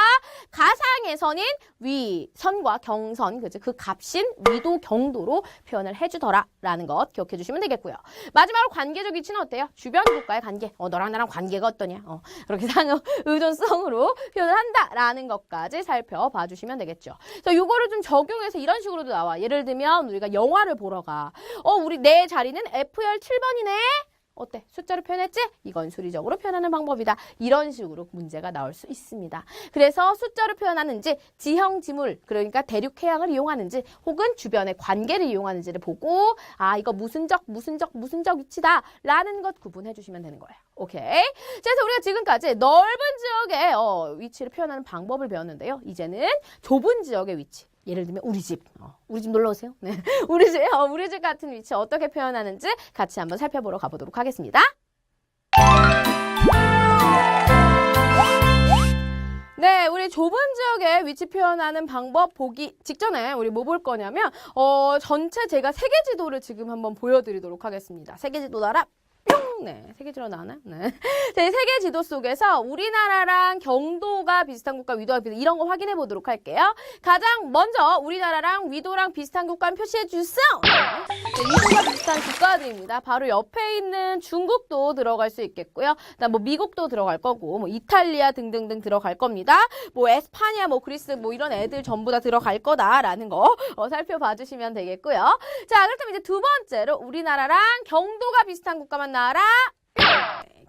가상에서는 위선과 경선 그치 그 값인 위도 경도로 표현을 해주더라라는 것 기억해 주시면 되겠고요. 마지막으로 관계적 위치는 어때요? 주변 국가의 관계. 너랑 나랑 관계가 어떠냐? 그렇게 상호 의존성으로 표현을 한다라는 것까지 살펴봐 주시면 되겠죠. 그래서 요거를 좀 적용해서 이런 식으로도 나와. 예를 들면 우리가 영화를 보러 가. 우리 내 자리는 F열 7번이네. 어때? 숫자로 표현했지? 이건 수리적으로 표현하는 방법이다. 이런 식으로 문제가 나올 수 있습니다. 그래서 숫자로 표현하는지 지형, 지물, 그러니까 대륙, 해양을 이용하는지 혹은 주변의 관계를 이용하는지를 보고 이거 무슨적 위치다 라는 것 구분해 주시면 되는 거예요. 오케이? 그래서 우리가 지금까지 넓은 지역의 위치를 표현하는 방법을 배웠는데요. 이제는 좁은 지역의 위치. 예를 들면 우리 집 놀러 오세요. 네, 우리 집 같은 위치 어떻게 표현하는지 같이 한번 살펴보러 가보도록 하겠습니다. 네, 우리 좁은 지역의 위치 표현하는 방법 보기 직전에 우리 뭐 볼 거냐면 전체 제가 세계 지도를 지금 한번 보여드리도록 하겠습니다. 세계 지도 나라. 뿅! 네, 세계지로 나오나? 네. 제 세계 지도 속에서 우리나라랑 경도가 비슷한 국가, 위도가 비슷한 이런 거 확인해 보도록 할게요. 가장 먼저 우리나라랑 위도랑 비슷한 국가는 표시해 주세요. 네, 위도가 비슷한 국가들입니다. 바로 옆에 있는 중국도 들어갈 수 있겠고요. 그다음 뭐 미국도 들어갈 거고, 뭐 이탈리아 등등등 들어갈 겁니다. 뭐 에스파냐, 뭐 그리스, 뭐 이런 애들 전부 다 들어갈 거다라는 거 살펴봐 주시면 되겠고요. 자, 그렇다면 이제 두 번째로 우리나라랑 경도가 비슷한 국가만 나와라.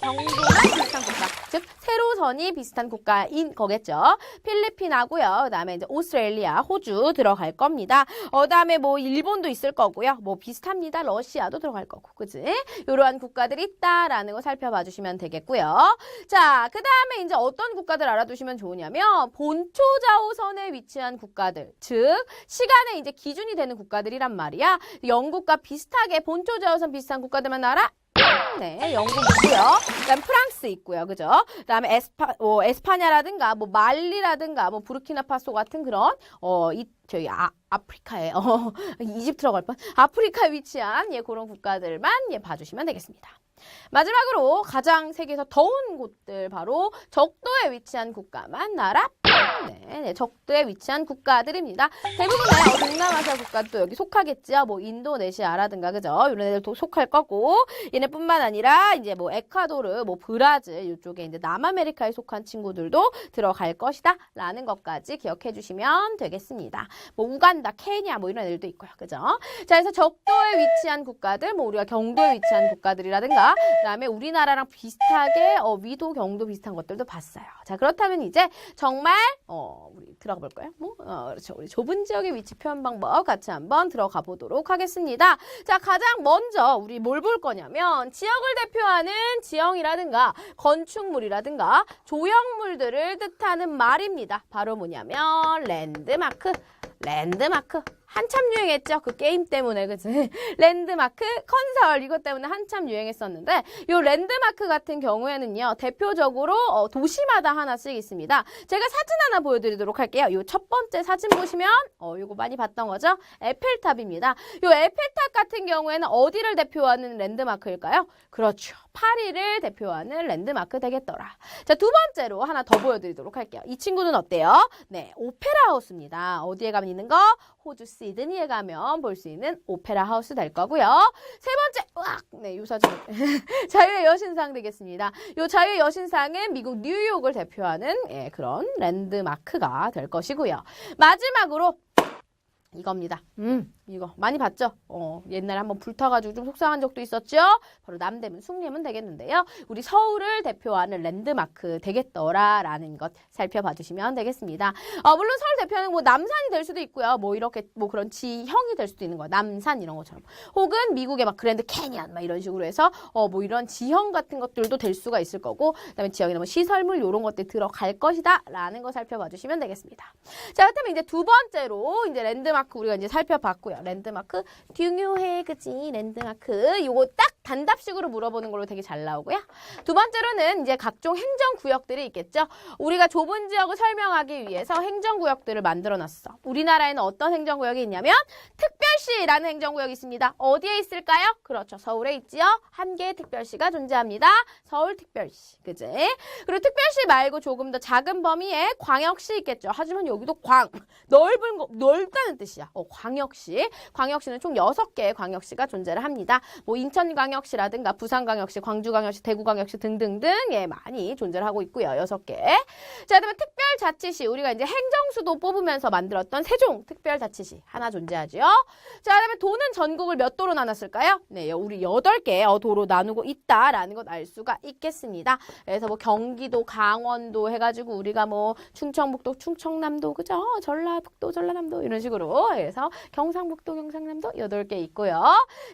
경도랑 비슷한 국가, 즉 세로선이 비슷한 국가인 거겠죠. 필리핀하고요. 그다음에 이제 오스트레일리아, 호주 들어갈 겁니다. 그다음에 뭐 일본도 있을 거고요. 뭐 비슷합니다. 러시아도 들어갈 거고, 그지? 이러한 국가들이 있다라는 거 살펴봐 주시면 되겠고요. 자, 그다음에 이제 어떤 국가들 알아두시면 좋으냐면 본초 좌우선에 위치한 국가들, 즉 시간에 이제 기준이 되는 국가들이란 말이야. 영국과 비슷하게 본초 좌우선 비슷한 국가들만 알아. 네, 영국 있고요. 그다음 프랑스 있고요. 그죠? 그다음에 에스파냐라든가 뭐 말리라든가 뭐 부르키나파소 같은 그런 저희 아프리카에 이집트 들어갈 뻔. 아프리카에 위치한 그런 국가들만 봐주시면 되겠습니다. 마지막으로 가장 세계에서 더운 곳들 바로 적도에 위치한 국가만 나라. 네, 적도에 위치한 국가들입니다. 대부분의 동남아시아 국가도 여기 속하겠지요. 뭐 인도네시아라든가 그죠? 이런 애들도 속할 거고 얘네뿐만 아니라 이제 뭐 에콰도르, 뭐 브라질 이쪽에 이제 남아메리카에 속한 친구들도 들어갈 것이다라는 것까지 기억해 주시면 되겠습니다. 뭐 우간다, 케냐 뭐 이런 애들도 있고요. 그죠? 자, 그래서 적도에 위치한 국가들, 뭐 우리가 경도에 위치한 국가들이라든가 그다음에 우리나라랑 비슷하게 위도, 경도 비슷한 것들도 봤어요. 자, 그렇다면 이제 정말 우리 들어가 볼까요? 그렇죠. 우리 좁은 지역의 위치 표현 방법 같이 한번 들어가 보도록 하겠습니다. 자, 가장 먼저 우리 뭘 볼 거냐면 지역을 대표하는 지형이라든가 건축물이라든가 조형물들을 뜻하는 말입니다. 바로 뭐냐면 랜드마크. 한참 유행했죠. 그 게임 때문에, 그치? 랜드마크, 컨설, 이것 때문에 한참 유행했었는데, 요 랜드마크 같은 경우에는요, 대표적으로 도시마다 하나씩 있습니다. 제가 사진 하나 보여드리도록 할게요. 요 첫 번째 사진 보시면, 요거 많이 봤던 거죠? 에펠탑입니다. 요 에펠탑 같은 경우에는 어디를 대표하는 랜드마크일까요? 그렇죠. 파리를 대표하는 랜드마크 되겠더라. 자, 두 번째로 하나 더 보여드리도록 할게요. 이 친구는 어때요? 네, 오페라 하우스입니다. 어디에 가면 있는 거? 호주 시드니에 가면 볼 수 있는 오페라 하우스 될 거고요. 세 번째, 네, 요 사진 자유의 여신상 되겠습니다. 요 자유의 여신상은 미국 뉴욕을 대표하는 그런 랜드마크가 될 것이고요. 마지막으로 이겁니다. 이거 많이 봤죠? 옛날에 한번 불타가지고 좀 속상한 적도 있었죠? 바로 남대문 숭례문 되겠는데요. 우리 서울을 대표하는 랜드마크 되겠더라라는 것 살펴봐 주시면 되겠습니다. 물론 서울 대표는 뭐 남산이 될 수도 있고요. 뭐 이렇게 뭐 그런 지형이 될 수도 있는 거야. 남산 이런 것처럼. 혹은 미국의 막 그랜드 캐니언 막 이런 식으로 해서 뭐 이런 지형 같은 것들도 될 수가 있을 거고, 그다음에 지역에 뭐 시설물 이런 것들이 들어갈 것이다라는 거 살펴봐 주시면 되겠습니다. 자, 그렇다면 이제 두 번째로 이제 랜드마크 우리가 이제 살펴봤고요. 랜드마크 중요해, 그치? 랜드마크 요거 딱 단답식으로 물어보는 걸로 되게 잘 나오고요. 두 번째로는 이제 각종 행정구역들이 있겠죠. 우리가 좁은 지역을 설명하기 위해서 행정구역들을 만들어놨어. 우리나라에는 어떤 행정구역이 있냐면 특별시라는 행정구역이 있습니다. 어디에 있을까요? 그렇죠. 서울에 있지요. 한 개의 특별시가 존재합니다. 서울특별시, 그지? 그리고 특별시 말고 조금 더 작은 범위의 광역시 있겠죠. 하지만 여기도 넓다는 뜻이야. 광역시. 광역시는 총 6개의 광역시가 존재를 합니다. 뭐 인천광역시라든가 부산광역시, 광주광역시, 대구광역시 등등등 많이 존재를 하고 있고요. 6개. 자, 그다음에 특별자치시. 우리가 이제 행정수도 뽑으면서 만들었던 세종특별자치시 하나 존재하죠. 자, 그다음에 도는 전국을 몇 도로 나눴을까요? 네, 우리 8개 도로 나누고 있다라는 것 알 수가 있겠습니다. 그래서 뭐 경기도, 강원도 해가지고 우리가 뭐 충청북도, 충청남도, 그죠? 전라북도, 전라남도 이런 식으로 해서 경상북도, 경상남도 8개 있고요.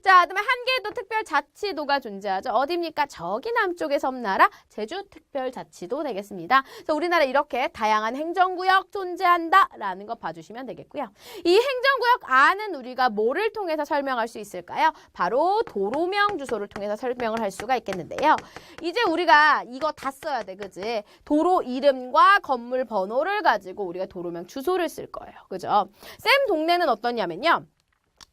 자, 그다음에 한 개의 또 특별자치도가 존재하죠. 어디입니까? 저기 남쪽의 섬나라 제주특별자치도 되겠습니다. 그래서 우리나라 이렇게 다양한 행정구역 존재한다라는 거 봐주시면 되겠고요. 이 행정구역 안은 우리가 뭐를 통해서 설명할 수 있을까요? 바로 도로명 주소를 통해서 설명을 할 수가 있겠는데요. 이제 우리가 이거 다 써야 돼, 그지? 도로 이름과 건물 번호를 가지고 우리가 도로명 주소를 쓸 거예요, 그죠? 쌤 동네는 어떠냐면요.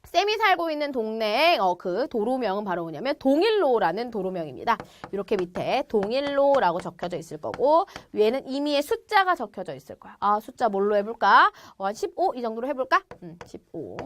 쌤이 살고 있는 동네의 그 도로명은 바로 뭐냐면 동일로라는 도로명입니다. 이렇게 밑에 동일로라고 적혀져 있을 거고, 위에는 임의의 숫자가 적혀져 있을 거야. 숫자 뭘로 해볼까? 15 이 정도로 해볼까? 15.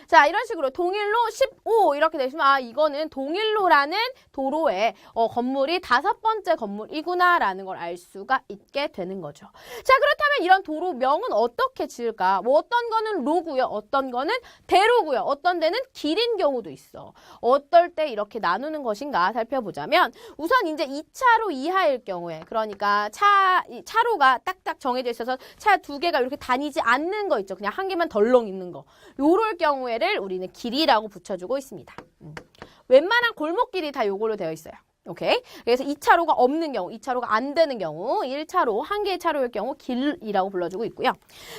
자, 이런 식으로 동일로 15 이렇게 되시면 이거는 동일로라는 도로에 건물이 5번째 건물이구나라는 걸 알 수가 있게 되는 거죠. 자, 그렇다면 이런 도로명은 어떻게 지을까? 뭐 어떤 거는 로고요, 어떤 거는 대로고요, 어떤 데는 길인 경우도 있어. 어떨 때 이렇게 나누는 것인가 살펴보자면, 우선 이제 2차로 이하일 경우에, 그러니까 차로가 딱딱 정해져 있어서 차 2개가 이렇게 다니지 않는 거 있죠. 그냥 한 개만 덜렁 있는 거. 요럴 경우에를 우리는 길이라고 붙여주고 있습니다. 웬만한 골목길이 다 요걸로 되어 있어요. 오케이? 그래서 2차로가 없는 경우, 2차로가 안 되는 경우, 1차로, 한 개의 차로일 경우 길이라고 불러주고 있고요.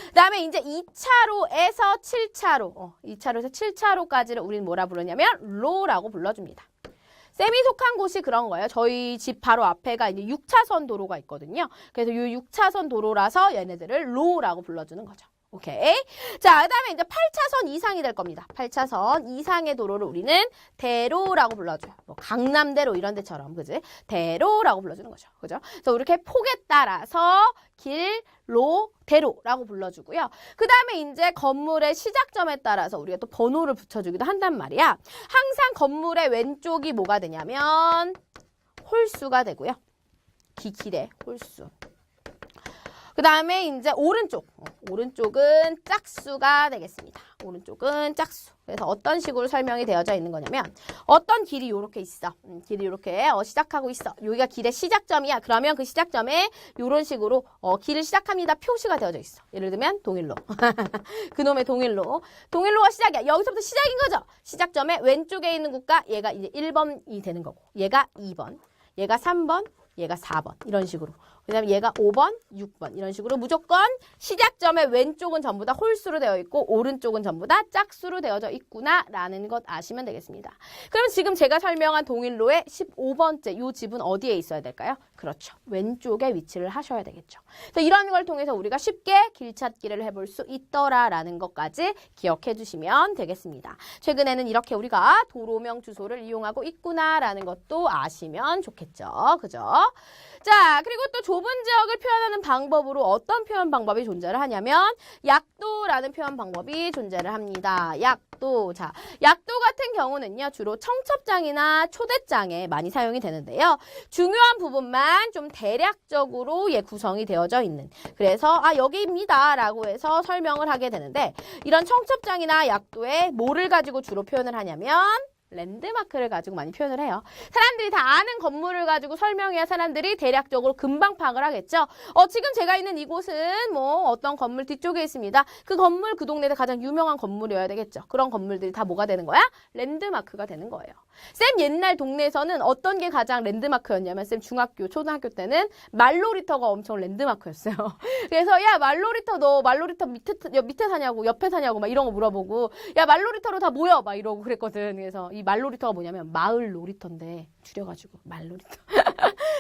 그 다음에 이제 2차로에서 7차로, 2차로에서 7차로까지를 우리는 뭐라 부르냐면 로라고 불러줍니다. 쌤이 속한 곳이 그런 거예요. 저희 집 바로 앞에가 이제 6차선 도로가 있거든요. 그래서 이 6차선 도로라서 얘네들을 로라고 불러주는 거죠. 오케이. 자, 그 다음에 이제 8차선 이상이 될 겁니다. 8차선 이상의 도로를 우리는 대로라고 불러줘요. 뭐 강남대로 이런 데처럼, 그지? 대로라고 불러주는 거죠. 그죠? 그래서 이렇게 폭에 따라서 길, 로, 대로라고 불러주고요. 그 다음에 이제 건물의 시작점에 따라서 우리가 또 번호를 붙여주기도 한단 말이야. 항상 건물의 왼쪽이 뭐가 되냐면 홀수가 되고요. 길의 홀수. 그 다음에 이제 오른쪽은 짝수가 되겠습니다. 오른쪽은 짝수. 그래서 어떤 식으로 설명이 되어져 있는 거냐면, 어떤 길이 이렇게 있어. 길이 이렇게 시작하고 있어. 여기가 길의 시작점이야. 그러면 그 시작점에 이런 식으로 길을 시작합니다. 표시가 되어져 있어. 예를 들면 동일로. 그놈의 동일로. 동일로가 시작이야. 여기서부터 시작인 거죠. 시작점에 왼쪽에 있는 곳과 얘가 이제 1번이 되는 거고, 얘가 2번, 얘가 3번, 얘가 4번 이런 식으로. 그다음에 얘가 5번, 6번 이런 식으로 무조건 시작점의 왼쪽은 전부 다 홀수로 되어 있고 오른쪽은 전부 다 짝수로 되어져 있구나라는 것 아시면 되겠습니다. 그럼 지금 제가 설명한 동일로의 15번째 이 집은 어디에 있어야 될까요? 그렇죠. 왼쪽에 위치를 하셔야 되겠죠. 그래서 이런 걸 통해서 우리가 쉽게 길 찾기를 해볼 수 있더라라는 것까지 기억해 주시면 되겠습니다. 최근에는 이렇게 우리가 도로명 주소를 이용하고 있구나라는 것도 아시면 좋겠죠. 그죠? 자, 그리고 또 좁은 지역을 표현하는 방법으로 어떤 표현 방법이 존재를 하냐면 약도라는 표현 방법이 존재를 합니다. 약도. 자, 약도 같은 경우는요. 주로 청첩장이나 초대장에 많이 사용이 되는데요. 중요한 부분만 좀 대략적으로 구성이 되어져 있는. 그래서 여기입니다 라고 해서 설명을 하게 되는데 이런 청첩장이나 약도에 뭐를 가지고 주로 표현을 하냐면 랜드마크를 가지고 많이 표현을 해요. 사람들이 다 아는 건물을 가지고 설명해야 사람들이 대략적으로 금방 파악을 하겠죠. 지금 제가 있는 이곳은 뭐 어떤 건물 뒤쪽에 있습니다. 그 건물 그 동네에서 가장 유명한 건물이어야 되겠죠. 그런 건물들이 다 뭐가 되는 거야? 랜드마크가 되는 거예요. 쌤 옛날 동네에서는 어떤 게 가장 랜드마크였냐면 쌤 중학교, 초등학교 때는 말놀이터가 엄청 랜드마크였어요. 그래서 야 말놀이터 너 말놀이터 밑에 사냐고 옆에 사냐고 막 이런 거 물어보고 야 말놀이터로 다 모여 막 이러고 그랬거든. 그래서 이 말놀이터가 뭐냐면 마을 놀이터인데 줄여가지고 말놀이터.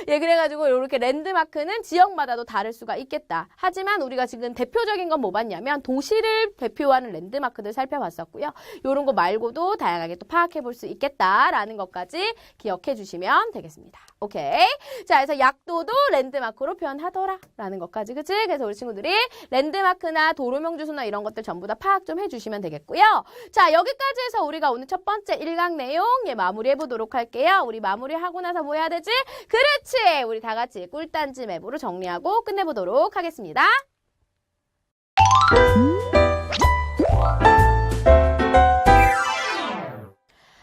그래가지고 이렇게 랜드마크는 지역마다도 다를 수가 있겠다. 하지만 우리가 지금 대표적인 건 뭐 봤냐면 도시를 대표하는 랜드마크들 살펴봤었고요. 이런 거 말고도 다양하게 또 파악해 볼 수 있겠다라는 것까지 기억해 주시면 되겠습니다. 오케이. 자, 그래서 약도도 랜드마크로 표현하더라라는 것까지, 그치? 그래서 우리 친구들이 랜드마크나 도로명 주소나 이런 것들 전부 다 파악 좀 해주시면 되겠고요. 자, 여기까지 해서 우리가 오늘 첫 번째 1강 내용 마무리해 보도록 할게요. 우리 마무리하고 나서 뭐 해야 되지? 그렇지! 우리 다 같이 꿀단지 맵으로 정리하고 끝내보도록 하겠습니다.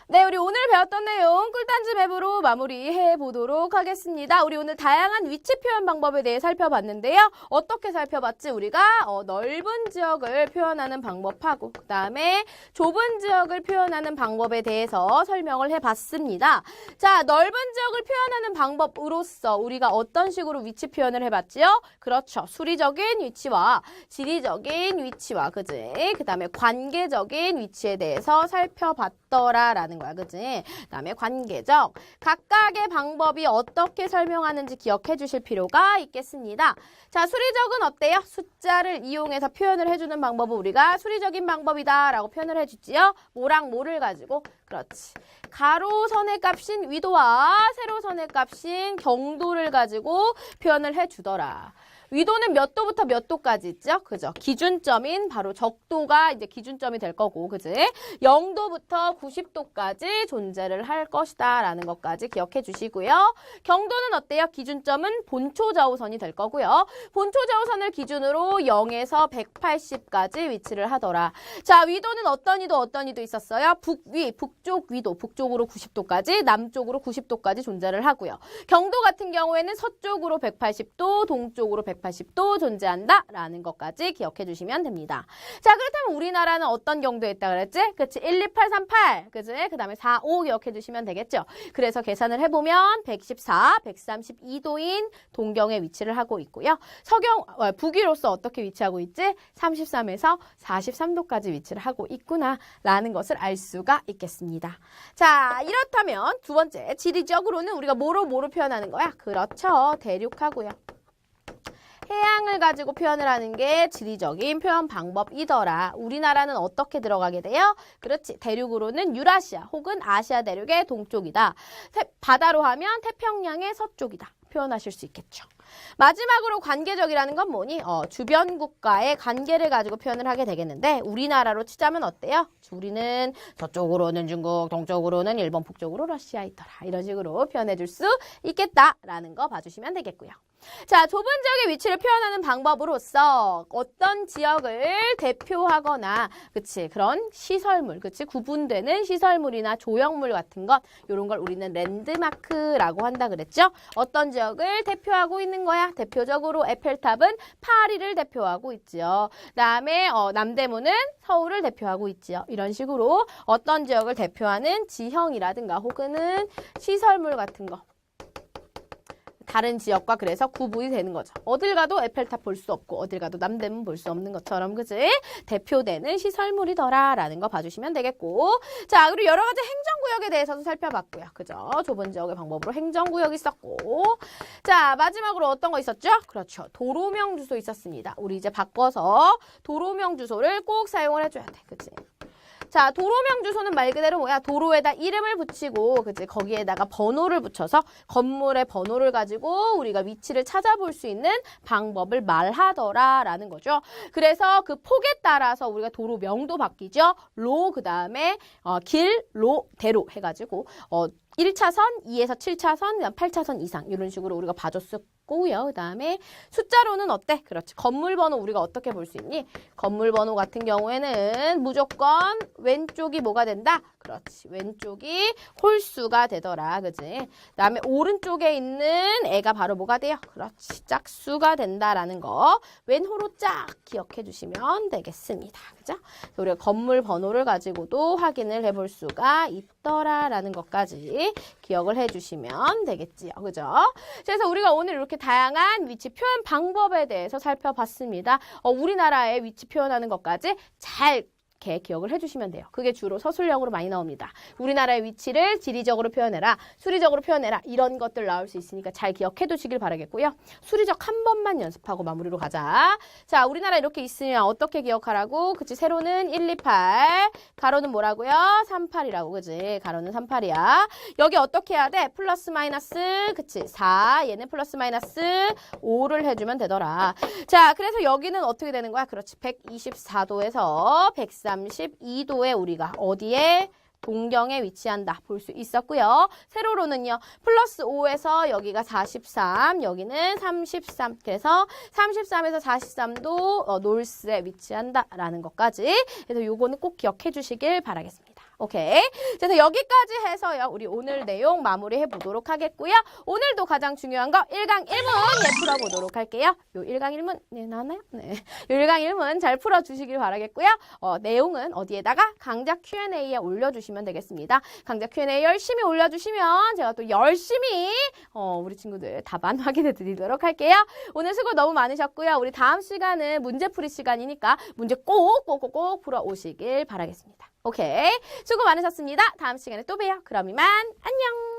네, 우리 오늘 배웠던 내용 꿀단지 맵으로 마무리해 보도록 하겠습니다. 우리 오늘 다양한 위치 표현 방법에 대해 살펴봤는데요. 어떻게 살펴봤지? 우리가 넓은 지역을 표현하는 방법하고 그 다음에 좁은 지역을 표현하는 방법에 대해서 설명을 해봤습니다. 자, 넓은 지역을 표현하는 방법으로서 우리가 어떤 식으로 위치 표현을 해봤지요? 그렇죠. 수리적인 위치와 지리적인 위치와 그지? 그 다음에 관계적인 위치에 대해서 살펴봤더라라는 거야. 그지? 그 다음에 관계적. 각각의 방법이 어떻게 설명하는지 기억해 주실 필요가 있겠습니다. 자, 수리적은 어때요? 숫자를 이용해서 표현을 해주는 방법은 우리가 수리적인 방법이다 라고 표현을 해주지요. 뭐랑 뭐를 가지고? 그렇지. 가로선의 값인 위도와 세로선의 값인 경도를 가지고 표현을 해주더라. 위도는 몇 도부터 몇 도까지 있죠? 그죠? 기준점인 바로 적도가 이제 기준점이 될 거고, 그지? 0도부터 90도까지 존재를 할 것이다 라는 것까지 기억해 주시고요. 경도는 어때요? 기준점은 본초 좌우선이 될 거고요. 본초 좌우선을 기준으로 0에서 180까지 위치를 하더라. 자, 위도는 어떤 이도 있었어요? 북위, 북쪽 위도, 북쪽으로 90도까지, 남쪽으로 90도까지 존재를 하고요. 경도 같은 경우에는 서쪽으로 180도, 동쪽으로 180도 존재한다라는 것까지 기억해 주시면 됩니다. 자, 그렇다면 우리나라는 어떤 경도에 있다 그랬지? 그치? 12838, 그치? 그 다음에 45 기억해 주시면 되겠죠? 그래서 계산을 해보면 114, 132도인 동경에 위치를 하고 있고요. 북위로서 어떻게 위치하고 있지? 33에서 43도까지 위치를 하고 있구나라는 것을 알 수가 있겠습니다. 자, 이렇다면 두 번째, 지리적으로는 우리가 뭐로 표현하는 거야? 그렇죠. 대륙하고요. 해양을 가지고 표현을 하는 게 지리적인 표현 방법이더라. 우리나라는 어떻게 들어가게 돼요? 그렇지. 대륙으로는 유라시아 혹은 아시아 대륙의 동쪽이다. 바다로 하면 태평양의 서쪽이다. 표현하실 수 있겠죠. 마지막으로 관계적이라는 건 뭐니? 주변 국가의 관계를 가지고 표현을 하게 되겠는데 우리나라로 치자면 어때요? 우리는 저쪽으로는 중국, 동쪽으로는 일본, 북쪽으로 러시아 있더라. 이런 식으로 표현해 줄 수 있겠다라는 거 봐주시면 되겠고요. 자, 좁은 지역의 위치를 표현하는 방법으로서 어떤 지역을 대표하거나 그치 그런 시설물, 그치 구분되는 시설물이나 조형물 같은 것 이런 걸 우리는 랜드마크라고 한다 그랬죠? 어떤 지역을 대표하고 있는 거야? 대표적으로 에펠탑은 파리를 대표하고 있지요. 그다음에 남대문은 서울을 대표하고 있지요. 이런 식으로 어떤 지역을 대표하는 지형이라든가 혹은 시설물 같은 거 다른 지역과 그래서 구분이 되는 거죠. 어딜 가도 에펠탑 볼 수 없고 어딜 가도 남대문 볼 수 없는 것처럼 그지? 대표되는 시설물이더라라는 거 봐주시면 되겠고 자 그리고 여러 가지 행정구역에 대해서도 살펴봤고요. 그죠? 좁은 지역의 방법으로 행정구역이 있었고 자 마지막으로 어떤 거 있었죠? 그렇죠. 도로명 주소 있었습니다. 우리 이제 바꿔서 도로명 주소를 꼭 사용을 해줘야 돼. 그치? 자, 도로명 주소는 말 그대로 뭐야? 도로에다 이름을 붙이고, 그치? 거기에다가 번호를 붙여서 건물의 번호를 가지고 우리가 위치를 찾아볼 수 있는 방법을 말하더라라는 거죠. 그래서 그 폭에 따라서 우리가 도로명도 바뀌죠. 로, 그 다음에 길, 로, 대로 해가지고 1차선, 2에서 7차선, 8차선 이상 이런 식으로 우리가 봐줬을 거고요. 그 다음에 숫자로는 어때? 그렇지. 건물 번호 우리가 어떻게 볼 수 있니? 건물 번호 같은 경우에는 무조건 왼쪽이 뭐가 된다? 그렇지. 왼쪽이 홀수가 되더라. 그지? 그다음에 오른쪽에 있는 애가 바로 뭐가 돼요? 그렇지. 짝수가 된다라는 거. 왼호로 짝 기억해 주시면 되겠습니다. 그죠? 우리가 건물 번호를 가지고도 확인을 해볼 수가 있더라라는 것까지 기억을 해 주시면 되겠지요. 그죠? 그래서 우리가 오늘 이렇게 다양한 위치 표현 방법에 대해서 살펴봤습니다. 우리나라의 위치 표현하는 것까지 잘 이렇게 기억을 해주시면 돼요. 그게 주로 서술형으로 많이 나옵니다. 우리나라의 위치를 지리적으로 표현해라, 수리적으로 표현해라 이런 것들 나올 수 있으니까 잘 기억해 두시길 바라겠고요. 수리적 한 번만 연습하고 마무리로 가자. 자, 우리나라 이렇게 있으면 어떻게 기억하라고? 그치? 세로는 128, 가로는 뭐라고요? 38이라고. 그치? 가로는 38이야. 여기 어떻게 해야 돼? 플러스 마이너스, 그치? 4, 얘는 플러스 마이너스 5를 해주면 되더라. 자, 그래서 여기는 어떻게 되는 거야? 그렇지. 124도에서 132도에 우리가 어디에? 동경에 위치한다 볼 수 있었고요. 세로로는요. 플러스 5에서 여기가 43, 여기는 33. 그래서 33에서 43도 놀스에 위치한다라는 것까지. 그래서 요거는 꼭 기억해 주시길 바라겠습니다. 오케이. 그래서 여기까지 해서요. 우리 오늘 내용 마무리해 보도록 하겠고요. 오늘도 가장 중요한 거 1강 1문 풀어보도록 할게요. 요 1강 1문 네, 나왔나요? 네. 요 1강 1문 잘 풀어주시길 바라겠고요. 내용은 어디에다가 강좌 Q&A에 올려주시면 되겠습니다. 강좌 Q&A 열심히 올려주시면 제가 또 열심히 우리 친구들 답안 확인해 드리도록 할게요. 오늘 수고 너무 많으셨고요. 우리 다음 시간은 문제풀이 시간이니까 문제 꼭 풀어오시길 바라겠습니다. 오케이. 수고 많으셨습니다. 다음 시간에 또 봬요. 그럼 이만 안녕.